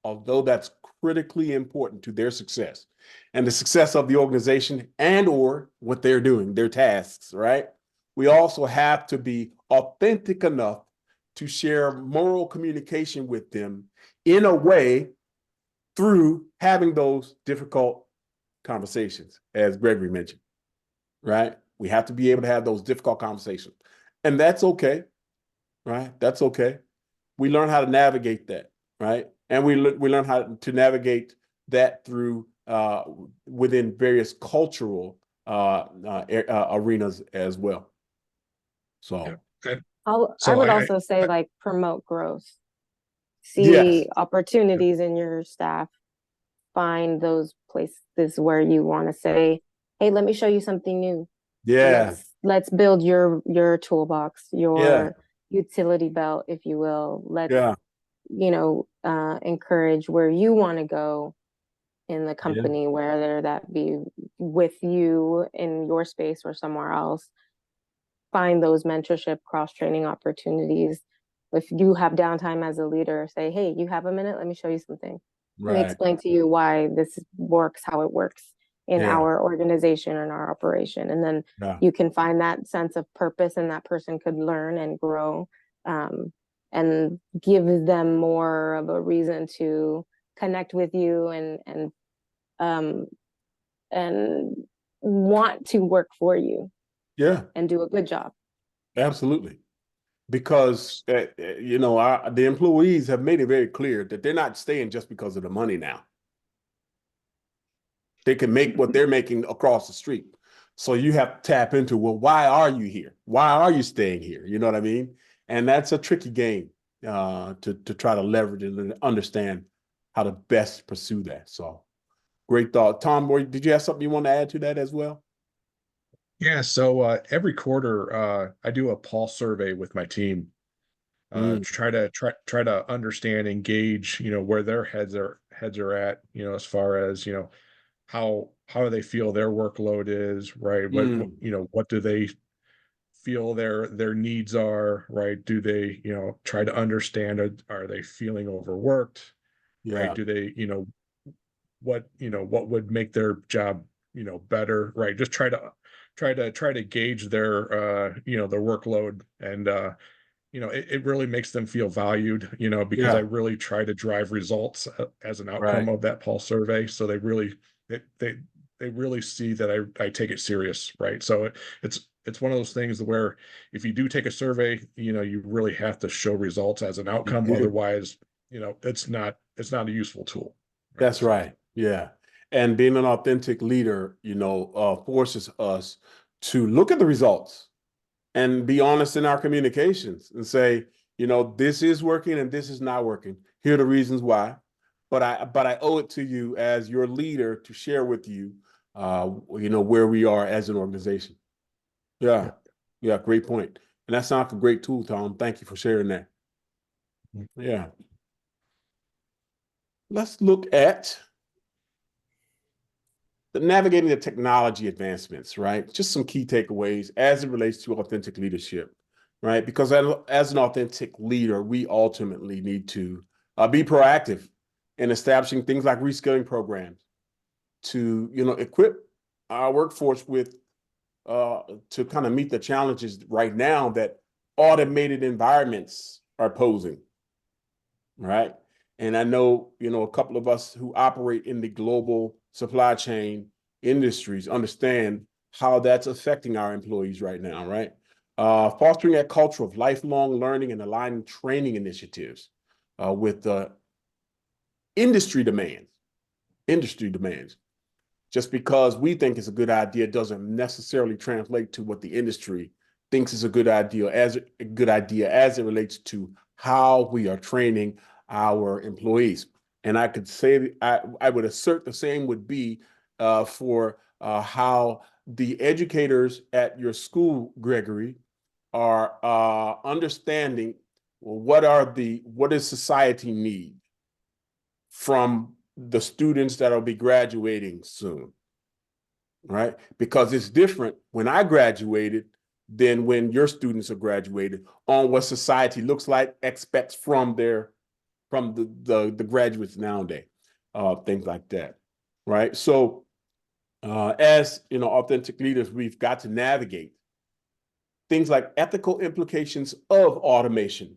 Although that's critically important to their success and the success of the organization and or what they're doing, their tasks, right? We also have to be authentic enough to share moral communication with them in a way through having those difficult conversations, as Gregory mentioned, right? We have to be able to have those difficult conversations. And that's okay, right? That's okay. We learn how to navigate that, right? And we learn how to navigate that through within various cultural arenas as well. So I would also say like promote growth. See opportunities in your staff. Find those places where you want to say, hey, let me show you something new. Yeah. Let's build your toolbox, your utility belt, if you will. Let's encourage where you want to go in the company, whether that be with you in your space or somewhere else. Find those mentorship, cross-training opportunities. If you have downtime as a leader, say, hey, you have a minute? Let me show you something. Let me explain to you why this works, how it works in our organization and our operation. And then you can find that sense of purpose, and that person could learn and grow, and give them more of a reason to connect with you and want to work for you. Yeah. And do a good job. Absolutely. Because, you know, the employees have made it very clear that they're not staying just because of the money now. They can make what they're making across the street. So you have to tap into, well, why are you here? Why are you staying here? You know what I mean? And that's a tricky game to try to leverage and understand how to best pursue that. So great thought. Tom, did you have something you want to add to that as well? Yeah, so every quarter I do a pulse survey with my team to try to understand, engage, you know, where their heads are at, you know, as far as, you know, how do they feel their workload is, right? What you know, what do they feel their needs are, right? Do they, you know, try to understand, are they feeling overworked, right? Do they, you know, what would make their job, you know, better, right? Just try to gauge their you know, their workload, and you know, it really makes them feel valued, you know, because I really try to drive results as an outcome of that pulse survey. So they really they really see that I take it serious, right? So it's one of those things where if you do take a survey, you know, you really have to show results as an outcome. Otherwise, you know, it's not a useful tool. Right? That's right. Yeah. And being an authentic leader, you know, forces us to look at the results and be honest in our communications and say, you know, this is working and this is not working. Here are the reasons why. But I owe it to you as your leader to share with you, you know, where we are as an organization. Yeah. Yeah. Great point. And that sounds like a great tool, Tom. Thank you for sharing that. Yeah. Let's look at navigating the technology advancements, right? Just some key takeaways as it relates to authentic leadership, right? Because as an authentic leader, we ultimately need to be proactive in establishing things like reskilling programs to, you know, equip our workforce with to kind of meet the challenges right now that automated environments are posing, right? And I know, you know, a couple of us who operate in the global supply chain industries understand how that's affecting our employees right now, right? Fostering a culture of lifelong learning and aligning training initiatives with industry demands. Just because we think it's a good idea doesn't necessarily translate to what the industry thinks is a good idea as it relates to how we are training our employees. And I could say, I would assert the same would be for how the educators at your school, Gregory, are understanding, well, what does society need from the students that'll be graduating soon, right? Because it's different when I graduated than when your students are graduated on what society looks like, expects from the graduates nowadays, things like that, right? So as, you know, authentic leaders, we've got to navigate things like ethical implications of automation,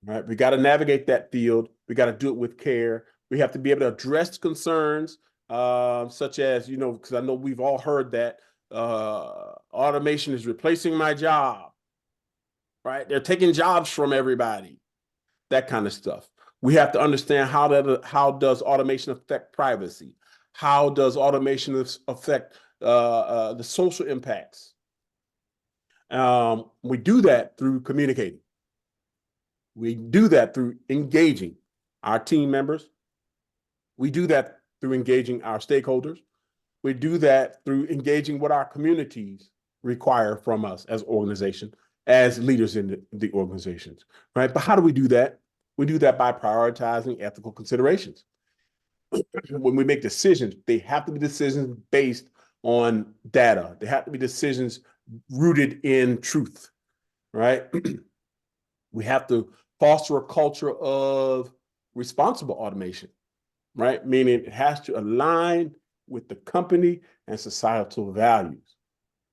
right? We got to navigate that field. We got to do it with care. We have to be able to address concerns such as, you know, because I know we've all heard that automation is replacing my job, right? They're taking jobs from everybody, that kind of stuff. We have to understand how does automation affect privacy? How does automation affect the social impacts? We do that through communicating. We do that through engaging our team members. We do that through engaging our stakeholders. We do that through engaging what our communities require from us as organization, as leaders in the organizations, right? But how do we do that? We do that by prioritizing ethical considerations. when we make decisions, they have to be decisions based on data. They have to be decisions rooted in truth, right? We have to foster a culture of responsible automation, right? Meaning it has to align with the company and societal values.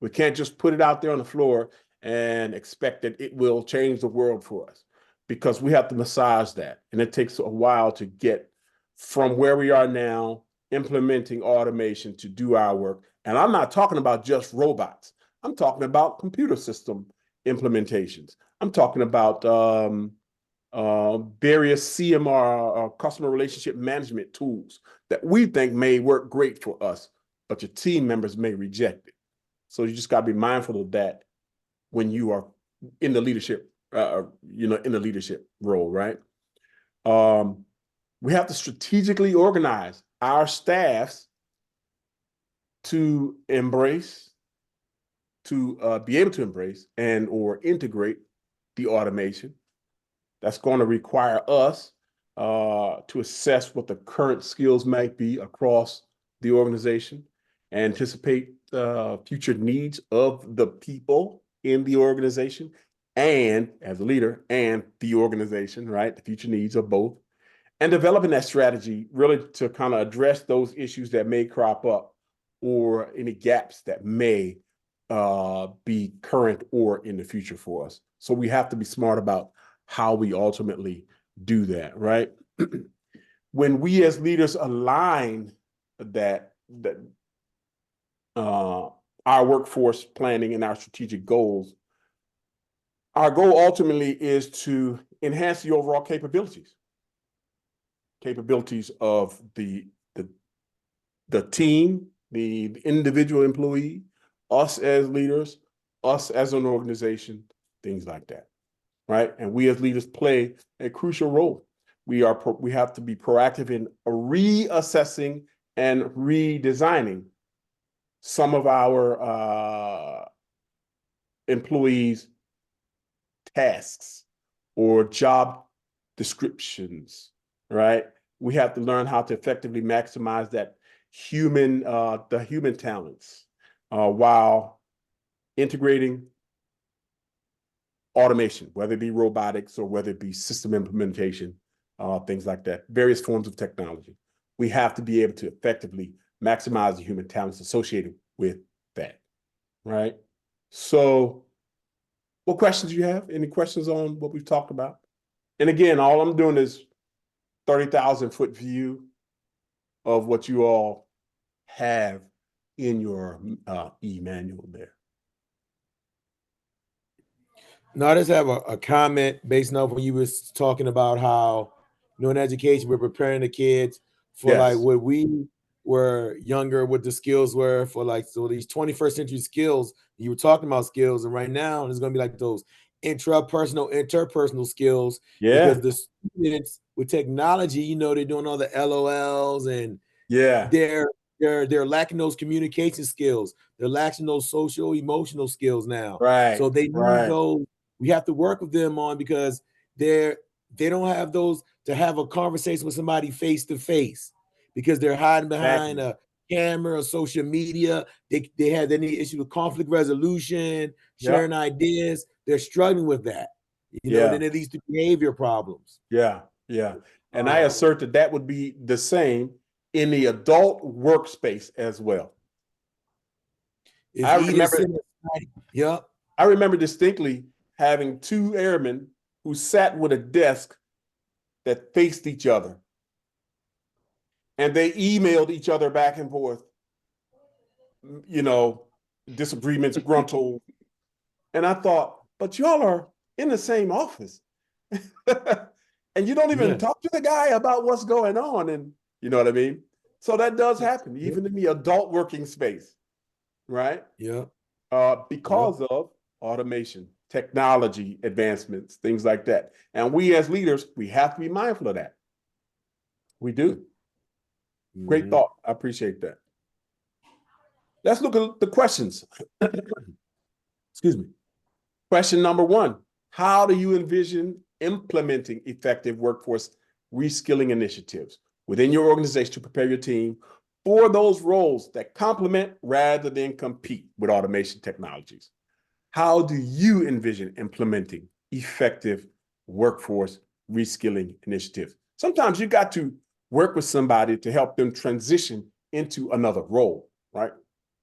We can't just put it out there on the floor and expect that it will change the world for us, because we have to massage that. And it takes a while to get from where we are now, implementing automation to do our work. And I'm not talking about just robots. I'm talking about computer system implementations. I'm talking about various CMR, customer relationship management tools that we think may work great for us, but your team members may reject it. So you just got to be mindful of that when you are in the leadership, in the leadership role, right? We have to strategically organize our staffs to embrace, to be able to embrace and or integrate the automation. That's going to require us to assess what the current skills might be across the organization, anticipate future needs of the people in the organization, and as a leader and the organization, right? The future needs of both, and developing that strategy really to kind of address those issues that may crop up or any gaps that may be current or in the future for us. So we have to be smart about how we ultimately do that, right? When we as leaders align that our workforce planning and our strategic goals, our goal ultimately is to enhance the overall capabilities of the team, the individual employee, us as leaders, us as an organization, things like that, right? And we as leaders play a crucial role. We have to be proactive in reassessing and redesigning some of our employees' tasks or job descriptions, right? We have to learn how to effectively maximize that the human talents while integrating automation, whether it be robotics or whether it be system implementation, things like that, various forms of technology. We have to be able to effectively maximize the human talents associated with that, right? So what questions do you have? Any questions on what we've talked about? And again, all I'm doing is 30,000-foot view of what you all have in your e-manual there. Now, I just have a comment based off when you was talking about how, in education, we're preparing the kids for like what we were younger, what the skills were for, like, so these 21st century skills. You were talking about skills, and right now it's going to be like those interpersonal skills. Because the students with technology, they're doing all the LOLs, and they're lacking those communication skills. They're lacking those social emotional skills now. Right. So they need those. We have to work with them on, because they don't have those to have a conversation with somebody face to face, because they're hiding behind a camera or social media. They need issue with conflict resolution, sharing ideas. They're struggling with that. Then it leads to behavior problems. Yeah. And I assert that would be the same in the adult workspace as well. I remember distinctly having two airmen who sat with a desk that faced each other, and they emailed each other back and forth, disagreements, gruntled. And I thought, but y'all are in the same office. And you don't even talk to the guy about what's going on. And you know what I mean? So that does happen, even in the adult working space, right? Because of automation, technology advancements, things like that. And we as leaders, we have to be mindful of that. We do. Great thought. I appreciate that. Let's look at the questions. Excuse me. Question number 1, how do you envision implementing effective workforce reskilling initiatives? within your organization to prepare your team for those roles that complement rather than compete with automation technologies. How do you envision implementing effective workforce reskilling initiatives? Sometimes you got to work with somebody to help them transition into another role, right?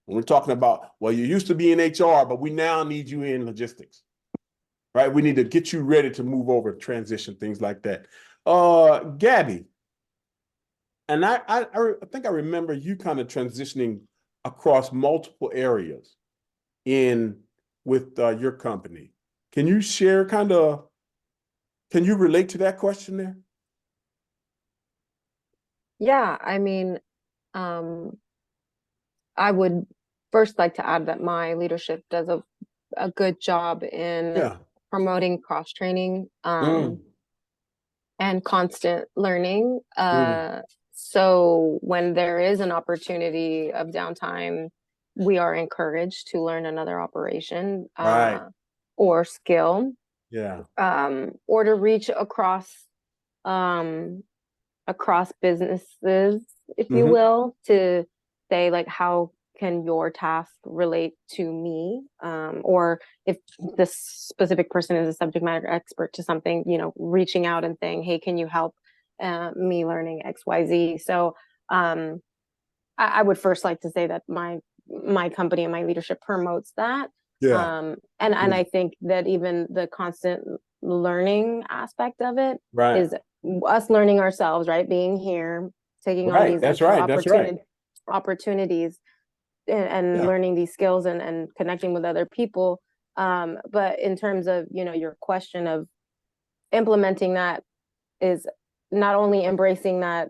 When we're talking about, well, you used to be in HR, but we now need you in logistics, right? We need to get you ready to move over, transition, things like that. Gabby, and I think I remember you kind of transitioning across multiple areas with your company. Can you share can you relate to that question there? Yeah, I mean, I would first like to add that my leadership does a good job in promoting cross-training and constant learning. So when there is an opportunity of downtime, we are encouraged to learn another operation or skill. Or to reach across businesses, if you will, to say, like, how can your task relate to me? Or if this specific person is a subject matter expert to something, you know, reaching out and saying, hey, can you help me learning XYZ? So I would first like to say that my company and my leadership promotes that. And I think that even the constant learning aspect of it is us learning ourselves, right? Being here, taking on these opportunities and learning these skills and connecting with other people. But in terms of, you know, your question of implementing that is not only embracing that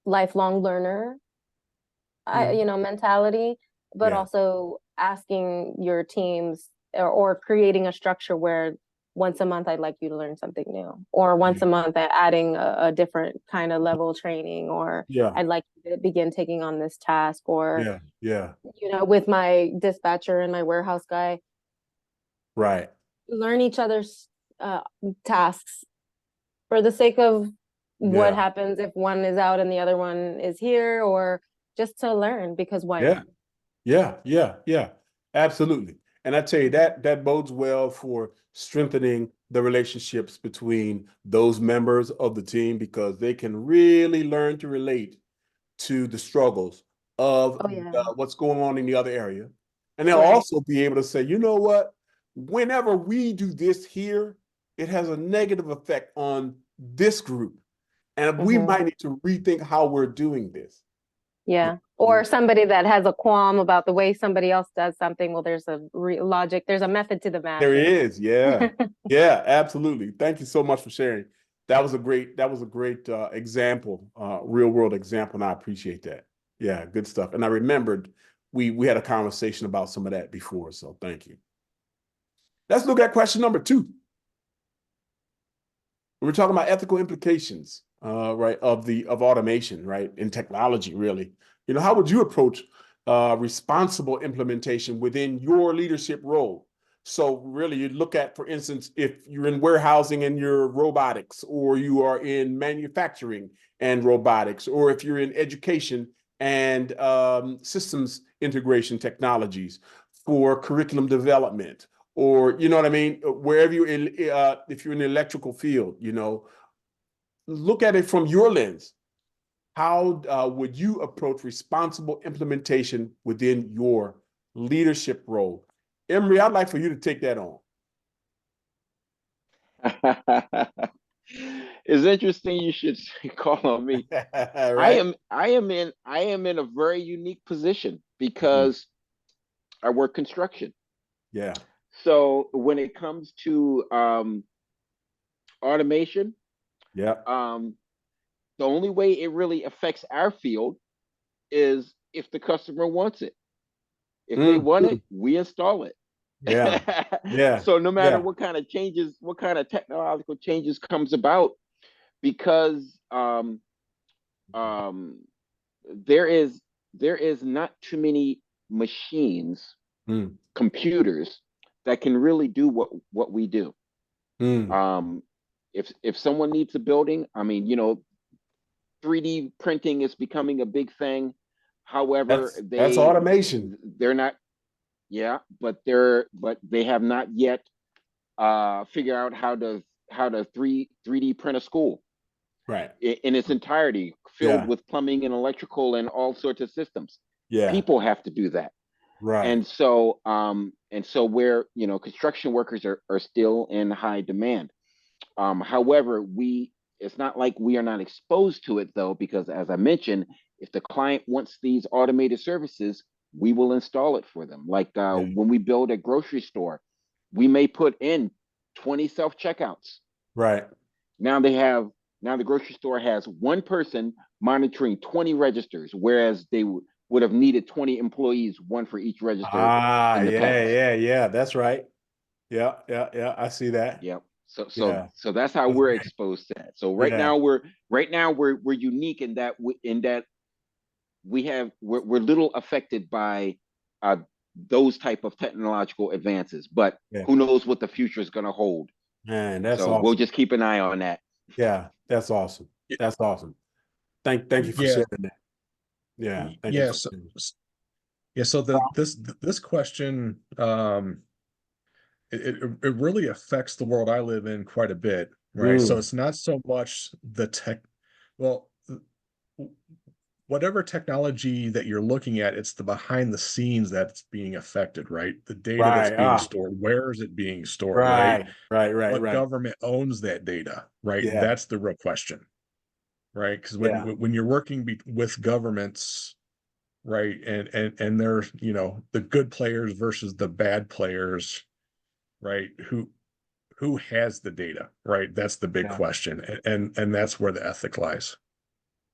lifelong learner, you know, mentality, but also asking your teams or creating a structure where once a month I'd like you to learn something new, or once a month adding a different kind of level training, or I'd like you to begin taking on this task, or you know, with my dispatcher and my warehouse guy, learn each other's tasks for the sake of what happens if one is out and the other one is here, or just to learn, because why not? Yeah, absolutely. And I tell you, that bodes well for strengthening the relationships between those members of the team, because they can really learn to relate to the struggles of what's going on in the other area. And they'll also be able to say, you know what, whenever we do this here, it has a negative effect on this group. And we might need to rethink how we're doing this. Or somebody that has a qualm about the way somebody else does something. Well, there's a logic, there's a method to the madness. There is, yeah, absolutely. Thank you so much for sharing. That was a great example, real world example, and I appreciate that. Yeah, good stuff. And I remembered we had a conversation about some of that before, so thank you. Let's look at question number 2. We're talking about ethical implications, of automation, right, in technology, really. You know, how would you approach responsible implementation within your leadership role? So really, you look at, for instance, if you're in warehousing and you're robotics, or you are in manufacturing and robotics, or if you're in education and systems integration technologies for curriculum development, or, you know what I mean, wherever you're in, if you're in the electrical field, you know, look at it from your lens. How would you approach responsible implementation within your leadership role? Emory, I'd like for you to take that on. It's interesting you should call on me. I am in a very unique position because I work construction. So when it comes to automation, the only way it really affects our field is if the customer wants it. If they want it, we install it. So no matter what kind of changes, what kind of technological changes comes about, because there is not too many machines, computers that can really do what we do. If someone needs a building, I mean, you know, 3D printing is becoming a big thing. However, That's automation. they're not, yeah, but they have not yet figured out how to 3D print a school Right. in its entirety, filled Yeah. with plumbing and electrical and all sorts of systems. Yeah. People have to do that. Right. And so where, you know, construction workers are still in high demand. However, it's not like we are not exposed to it though, because as I mentioned, if the client wants these automated services, we will install it for them. Like when we build a grocery store, we may put in 20 self-checkouts. Right. Now the grocery store has one person monitoring 20 registers, whereas they would have needed 20 employees, one for each register. Yeah. That's right. Yeah. I see that. Yep. So that's how we're exposed to that. So right now we're unique in that we're little affected by those type of technological advances, but who knows what the future is going to hold. Man, that's so awesome. We'll just keep an eye on that. Yeah, that's awesome. That's awesome. Thank you for sharing that. Yeah. So this question it really affects the world I live in quite a bit, right? So it's not so much the tech, well, whatever technology that you're looking at, it's the behind the scenes that's being affected, right? The data that's being stored, where is it being stored, right? What government owns that data, right? Yeah. That's the real question, right? Because when you're working with governments, right, and they're, you know, the good players versus the bad players, right? Who has the data, right? That's the big question, and that's where the ethic lies.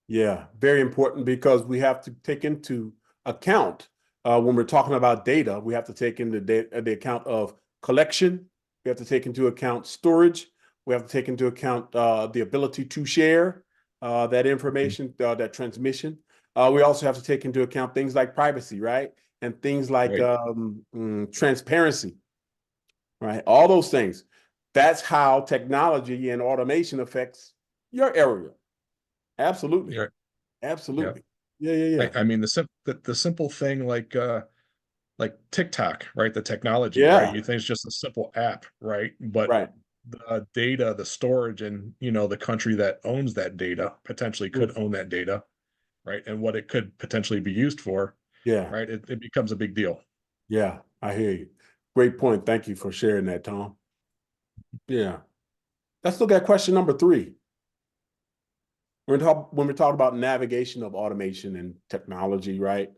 Yeah, very important, because we have to take into account when we're talking about data, we have to take into the account of collection. We have to take into account storage. We have to take into account the ability to share that information, that transmission. We also have to take into account things like privacy, right? And things like transparency, right? All those things. That's how technology and automation affects your area. Absolutely. Yeah. Absolutely. Yeah. I mean, the simple thing like TikTok, right? The technology, right? You think it's just a simple app, right? But the data, the storage, and, you know, the country that owns that data potentially could own that data, right? And what it could potentially be used for. Yeah. Right. It becomes a big deal. Yeah, I hear you. Great point. Thank you for sharing that, Tom. Yeah. Let's look at question number 3. When we're talking about navigation of automation and technology, right?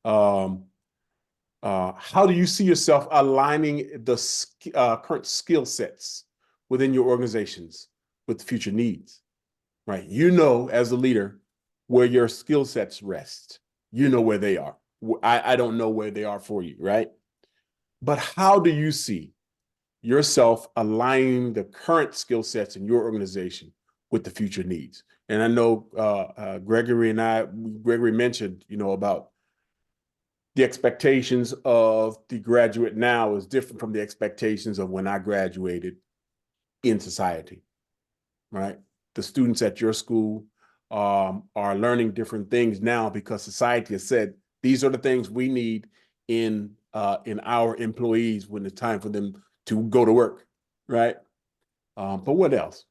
How do you see yourself aligning the current skill sets within your organizations with future needs, right? You know, as a leader, where your skill sets rest. You know where they are. I don't know where they are for you, right? But how do you see yourself aligning the current skill sets in your organization with the future needs? And I know Gregory mentioned, you know, about the expectations of the graduate now is different from the expectations of when I graduated in society, right? The students at your school are learning different things now because society has said, these are the things we need in our employees when it's time for them to go to work, right? But what else?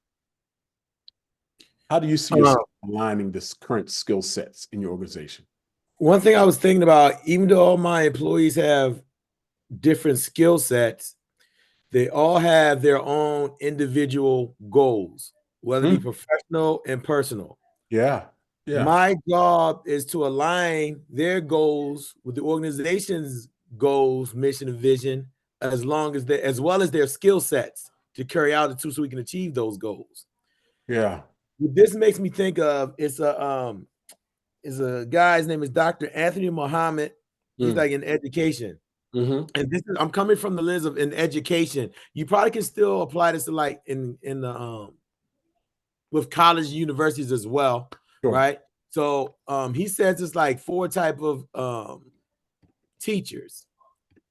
How do you see yourself aligning this current skill sets in your organization? One thing I was thinking about, even though all my employees have different skill sets, they all have their own individual goals, whether it be professional and personal. Yeah. My job is to align their goals with the organization's goals, mission, and vision, as well as their skill sets to carry out the two, so we can achieve those goals. Yeah. What this makes me think of is a guy's name is Dr. Anthony Muhammad. He's like in education. And I'm coming from the lens of in education. You probably can still apply this to like in the with college universities as well, right? So he says it's like 4 type of teachers,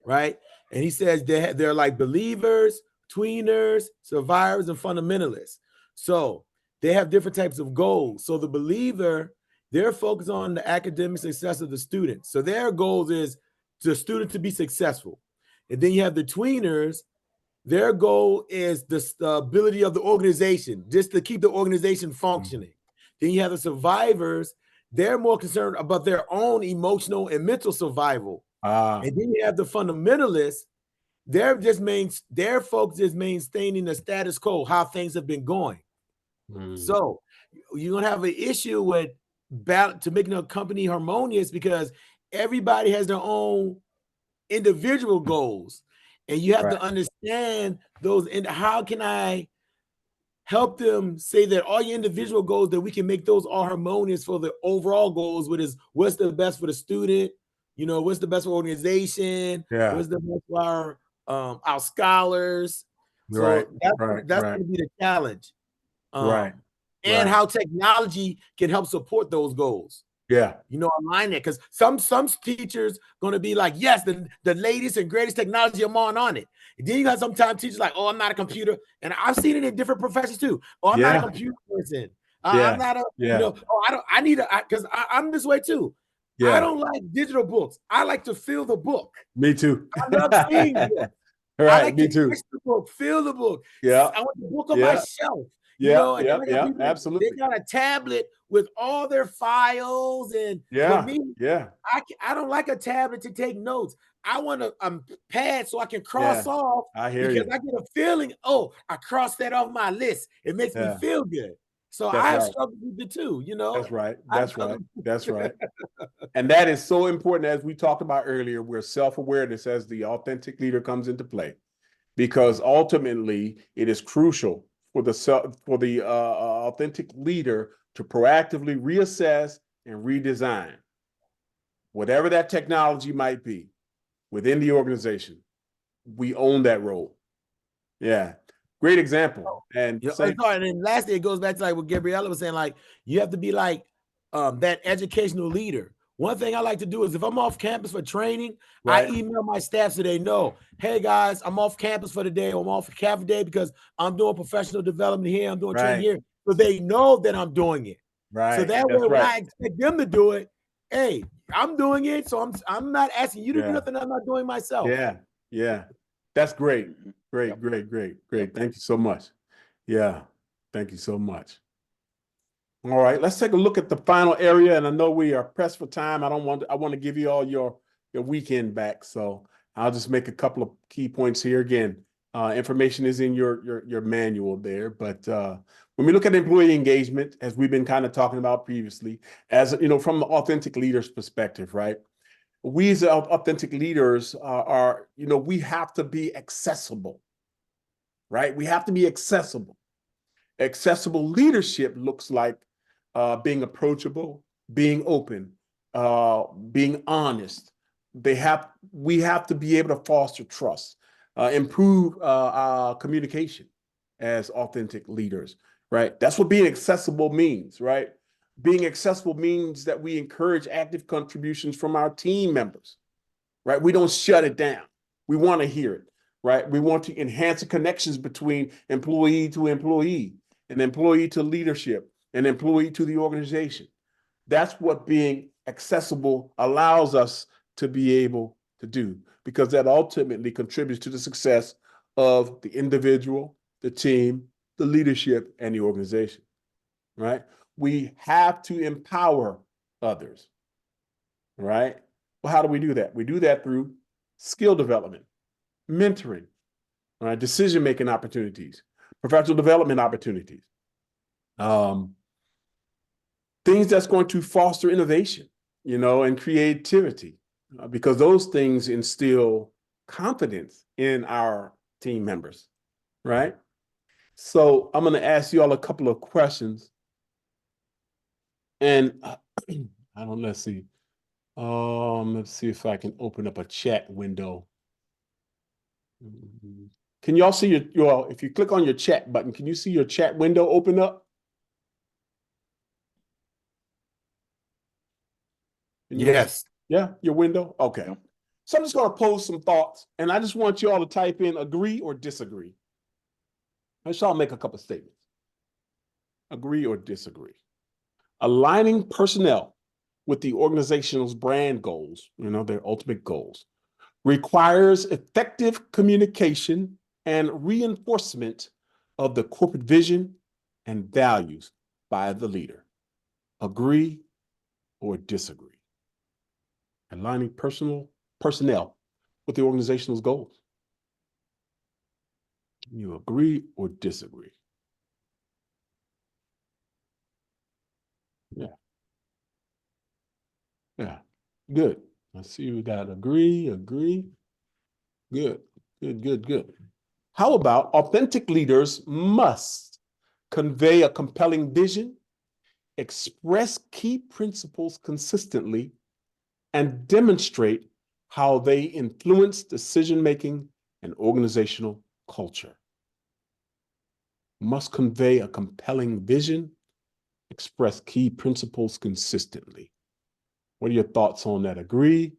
right? And he says they're like believers, tweeners, survivors, and fundamentalists. So they have different types of goals. So the believer, they're focused on the academic success of the student. So their goals is the student to be successful. And then you have the tweeners, their goal is the stability of the organization, just to keep the organization functioning. Then you have the survivors, they're more concerned about their own emotional and mental survival. And then you have the fundamentalists, their focus is maintaining the status quo, how things have been going. So you're gonna have an issue with to making a company harmonious because everybody has their own individual goals, and you have to understand those. And how can I help them say that all your individual goals, that we can make those all harmonious for the overall goals, which is what's the best for the student, you know, what's the best for organization, what's the best for our scholars. So that's going to be the challenge. And how technology can help support those goals. You know, align that, because some teachers going to be like, yes, the latest and greatest technology, I'm on it. And then you got sometimes teachers like, oh, I'm not a computer. And I've seen it in different professions too. Oh, I'm not a computer person. I'm not a, you know, oh, I need because I'm this way too. I don't like digital books. I like to feel the book. Me too. I love seeing books. I like to touch the book, feel the book. I want the book on my shelf. You know, and absolutely. They got a tablet with all their files, and for me, I don't like a tablet to take notes. I want a pad so I can cross off. I hear because you. I get a feeling, oh, I crossed that off my list. It makes me feel good. So I have struggled with it too, you know. That's right. That's right. And that is so important, as we talked about earlier, where self-awareness as the authentic leader comes into play, because ultimately it is crucial for the authentic leader to proactively reassess and redesign whatever that technology might be within the organization. We own that role. Great example. And and then lastly, it goes back to like what Gabriella was saying, like you have to be like that educational leader. One thing I like to do is if I'm off campus for training, I email my staff so they know, hey guys, I'm off campus for the day. I'm off for campus day because I'm doing professional development here. I'm doing training here. So they know that I'm doing it. So that way when I expect them to do it, hey, I'm doing it. So I'm not asking you to do nothing I'm not doing myself. That's great. Great. Thank you so much. Thank you so much. All right, let's take a look at the final area. And I know we are pressed for time. I want to give you all your weekend back. So I'll just make a couple of key points here. Again, information is in your manual there. But when we look at employee engagement, as we've been kind of talking about previously, as you know, from the authentic leader's perspective, right? We as authentic leaders are, you know, we have to be accessible, right? We have to be accessible. Accessible leadership looks like being approachable, being open, being honest. We have to be able to foster trust, improve our communication as authentic leaders, right? That's what being accessible means, right? Being accessible means that we encourage active contributions from our team members, right? We don't shut it down. We want to hear it, right? We want to enhance the connections between employee to employee, and employee to leadership, and employee to the organization. That's what being accessible allows us to be able to do, because that ultimately contributes to the success of the individual, the team, the leadership, and the organization, right? We have to empower others, right? Well, how do we do that? We do that through skill development, mentoring, right? Decision-making opportunities, professional development opportunities, things that's going to foster innovation, you know, and creativity, because those things instill confidence in our team members, right? So I'm going to ask you all a couple of questions, and let's see if I can open up a chat window. Can y'all see your if you click on your chat button, can you see your chat window open up? Yes. Yeah, your window? Okay. So I'm just going to pose some thoughts, and I just want you all to type in agree or disagree. Let's all make a couple statements. Agree or disagree? Aligning personnel with the organization's brand goals, their ultimate goals, requires effective communication and reinforcement of the corporate vision and values by the leader. Agree or disagree? Aligning personnel with the organization's goals. You agree or disagree? Yeah. Yeah. Good. I see we got agree. Good. Good. How about authentic leaders must convey a compelling vision, express key principles consistently, and demonstrate how they influence decision-making and organizational culture. Must convey a compelling vision, express key principles consistently. What are your thoughts on that? Agree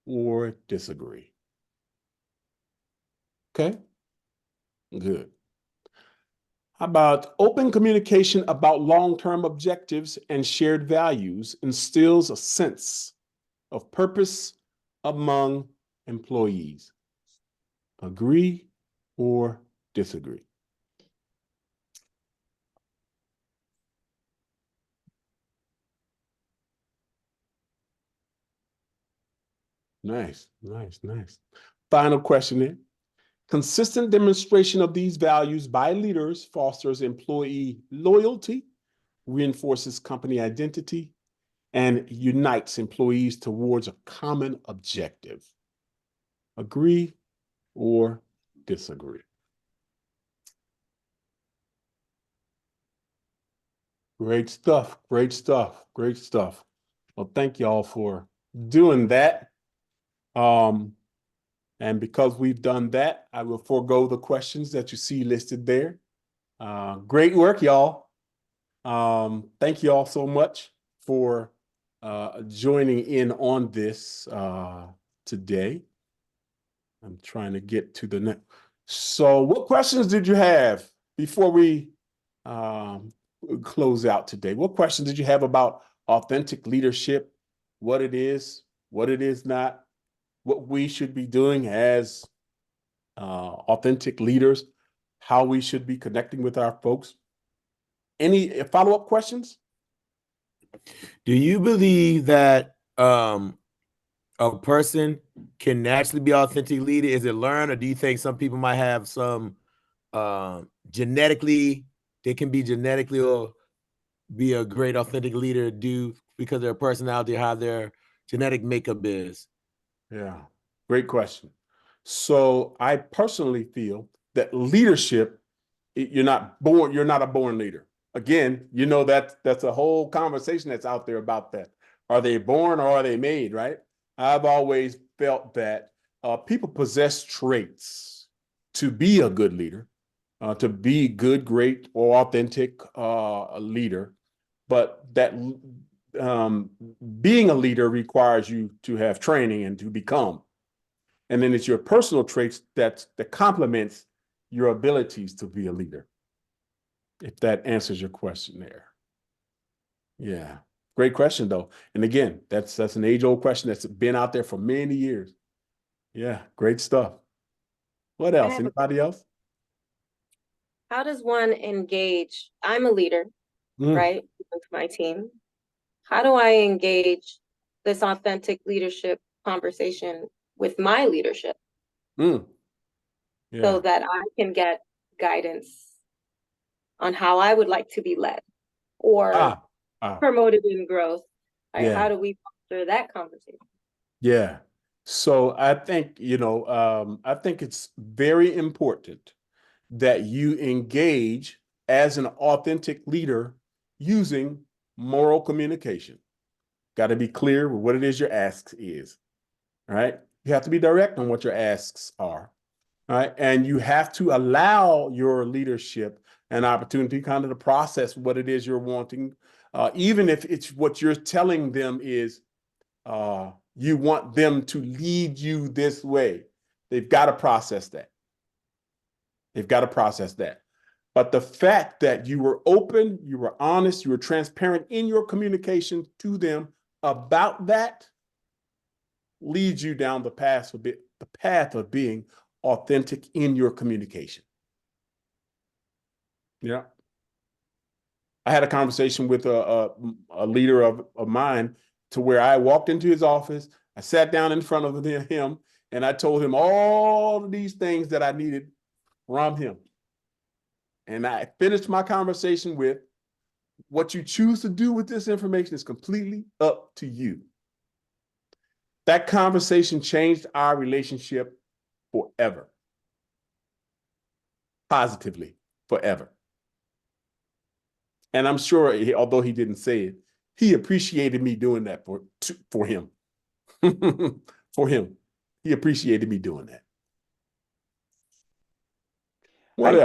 or disagree? Okay, good. How about open communication about long-term objectives and shared values instills a sense of purpose among employees? Agree or disagree? Nice. Final question then. Consistent demonstration of these values by leaders fosters employee loyalty, reinforces company identity, and unites employees towards a common objective. Agree or disagree? Great stuff. Well, thank y'all for doing that. And because we've done that, I will forego the questions that you see listed there. Great work, y'all. Thank you all so much for joining in on this today. I'm trying to get to the next. So what questions did you have before we close out today? What questions did you have about authentic leadership, what it is not, what we should be doing as authentic leaders, how we should be connecting with our folks? Any follow-up questions? Do you believe that a person can naturally be authentic leader? Is it learned, or do you think some people might have some genetically, they can be genetically or be a great authentic leader due because of their personality, how their genetic makeup is? Yeah, great question. So I personally feel that leadership, you're not a born leader. Again, that's a whole conversation that's out there about that. Are they born or are they made, right? I've always felt that people possess traits to be a good leader, to be good, great, or authentic leader, but that being a leader requires you to have training and to become. And then it's your personal traits that complements your abilities to be a leader. If that answers your question there. Yeah, great question though. And again, that's an age-old question that's been out there for many years. Yeah, great stuff. What else? Anybody else? How does one engage? I'm a leader, right? With my team. How do I engage this authentic leadership conversation with my leadership? Yeah. So that I can get guidance on how I would like to be led or promoted in growth. Right? How do we foster that conversation? Yeah. So I think, I think it's very important that you engage as an authentic leader using moral communication. Got to be clear with what it is your asks is, right? You have to be direct on what your asks are, right? And you have to allow your leadership an opportunity kind of to process what it is you're wanting, even if it's what you're telling them is you want them to lead you this way. They've got to process that. But the fact that you were open, you were honest, you were transparent in your communication to them about that leads you down the path of being authentic in your communication. Yeah. I had a conversation with a leader of mine to where I walked into his office, I sat down in front of him, and I told him all of these things that I needed from him. And I finished my conversation with, what you choose to do with this information is completely up to you. That conversation changed our relationship forever. Positively, forever. And I'm sure, although he didn't say it, he appreciated me doing that for him. For him. He appreciated me doing that.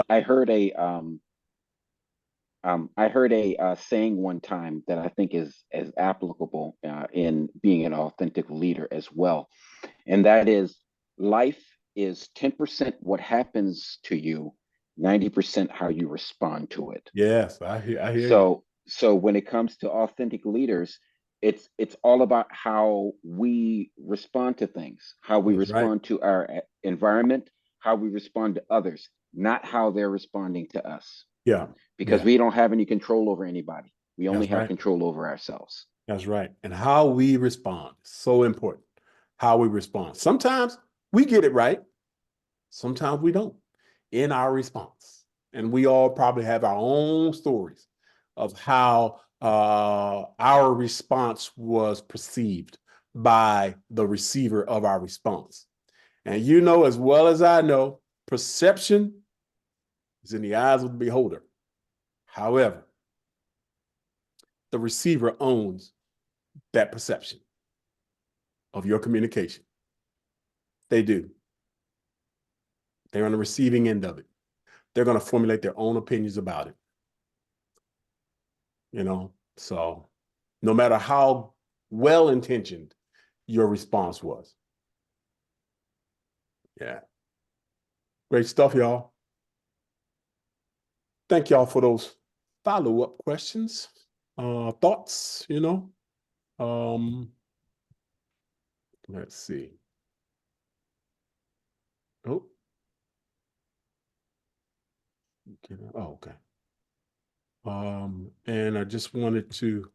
I heard a saying one time that I think is as applicable in being an authentic leader as well. And that is, life is 10% what happens to you, 90% how you respond to it. Yes, I hear you. So when it comes to authentic leaders, it's all about how we respond to things, how we respond to our environment, how we respond to others, not how they're responding to us. Yeah. Because we don't have any control over anybody. We only have right. control over ourselves. That's right. And how we respond is so important. How we respond. Sometimes we get it right. Sometimes we don't in our response. And we all probably have our own stories of how our response was perceived by the receiver of our response. And you know as well as I know, perception is in the eyes of the beholder. However, the receiver owns that perception of your communication. They do. They're on the receiving end of it. They're going to formulate their own opinions about it. You know, so no matter how well-intentioned your response was. Yeah. Great stuff, y'all. Thank y'all for those follow-up questions, thoughts, you know. Let's see. Oh. Okay. And I just wanted to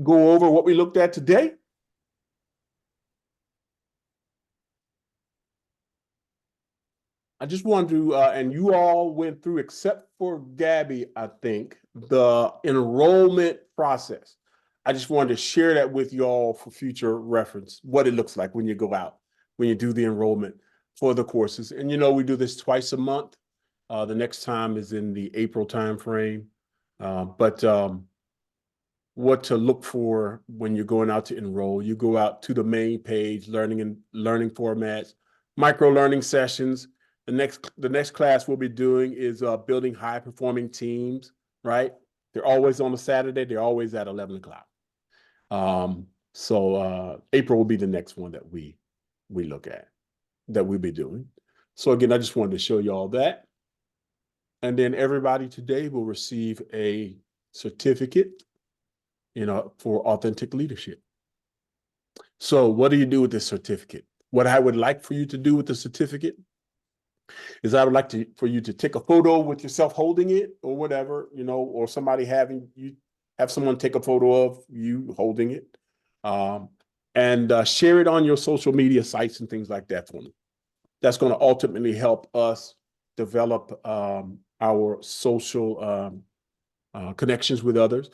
go over what we looked at today. I just wanted to, and you all went through, except for Gabby, I think, the enrollment process. I just wanted to share that with you all for future reference, what it looks like when you go out, when you do the enrollment for the courses. And you know, we do this twice a month. The next time is in the April timeframe. But what to look for when you're going out to enroll, you go out to the main page, learning formats, micro learning sessions. The next class we'll be doing is building high performing teams, right? They're always on a Saturday. They're always at 11 o'clock. So April will be the next one that we look at, that we'll be doing. So again, I just wanted to show you all that. And then everybody today will receive a certificate, you know, for authentic leadership. So what do you do with this certificate? What I would like for you to do with the certificate is I would like for you to take a photo with yourself holding it or whatever, you know, or somebody have someone take a photo of you holding it, and share it on your social media sites and things like that for me. That's going to ultimately help us develop our social connections with others.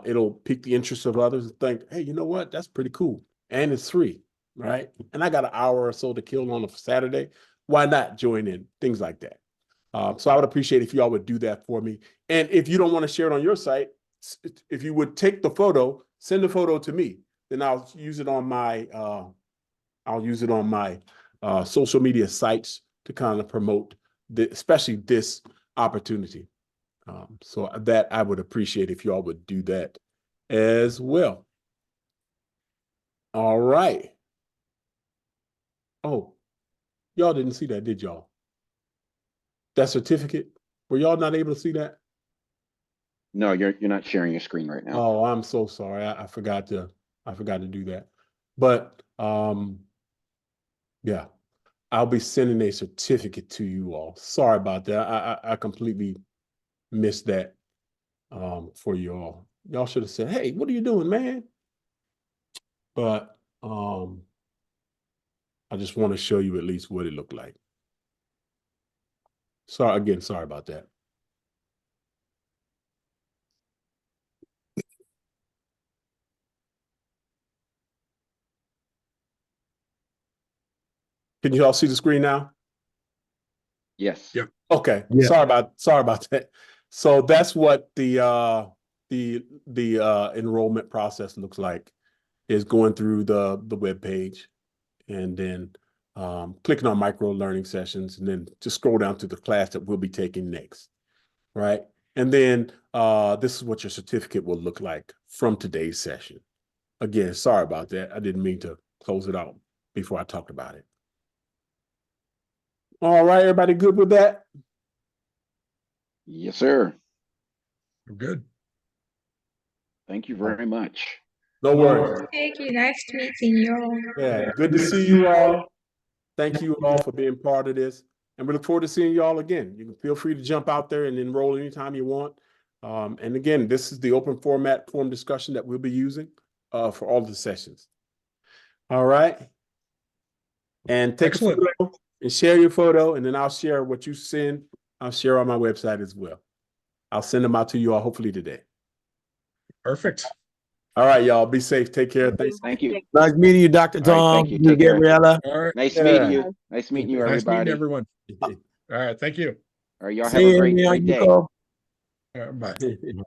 It'll pique the interest of others and think, hey, you know what? That's pretty cool. And it's free, right? And I got an hour or so to kill on a Saturday. Why not join in? Things like that. So I would appreciate if you all would do that for me. And if you don't want to share it on your site, if you would take the photo, send the photo to me, then I'll use it on my social media sites to kind of promote especially this opportunity. So that I would appreciate if you all would do that as well. All right. Oh, y'all didn't see that, did y'all? That certificate, Were y'all not able to see that? No, you're not sharing your screen right now. Oh, I'm so sorry. I forgot to do that. But yeah, I'll be sending a certificate to you all. Sorry about that. I completely missed that for you all. Y'all should have said, "Hey, what are you doing, man?" But I just want to show you at least what it looked like. Sorry about that. Can you all see the screen now? Yes. Yep. Okay. Yeah. Sorry about that. So that's what the enrollment process looks like, is going through the web page and then clicking on micro learning sessions, and then just scroll down to the class that we'll be taking next. Right. And then this is what your certificate will look like from today's session. Again, sorry about that. I didn't mean to close it out before I talked about it. All right, everybody good with that? Yes, sir. We're good. Thank you very much. No worries. Thank you. Nice meeting you. Yeah, good to see you all. Thank you all for being part of this. And we look forward to seeing you all again. You can feel free to jump out there and enroll anytime you want. And again, this is the open format forum discussion that we'll be using for all the sessions. All right. And take Excellent. a photo and share your photo, and then I'll share what you send. I'll share on my website as well. I'll send them out to you all hopefully today. Perfect. All right, y'all. Be safe. Take care. Thanks. Thank you. Nice meeting you, Dr. All right, Tom. thank you. Take care. Gabriella. All right. Nice Yeah. meeting you. Nice meeting you, Nice meeting everybody. everyone. All right. Thank you. All right, y'all have See a you, great Nico. day. All right, bye.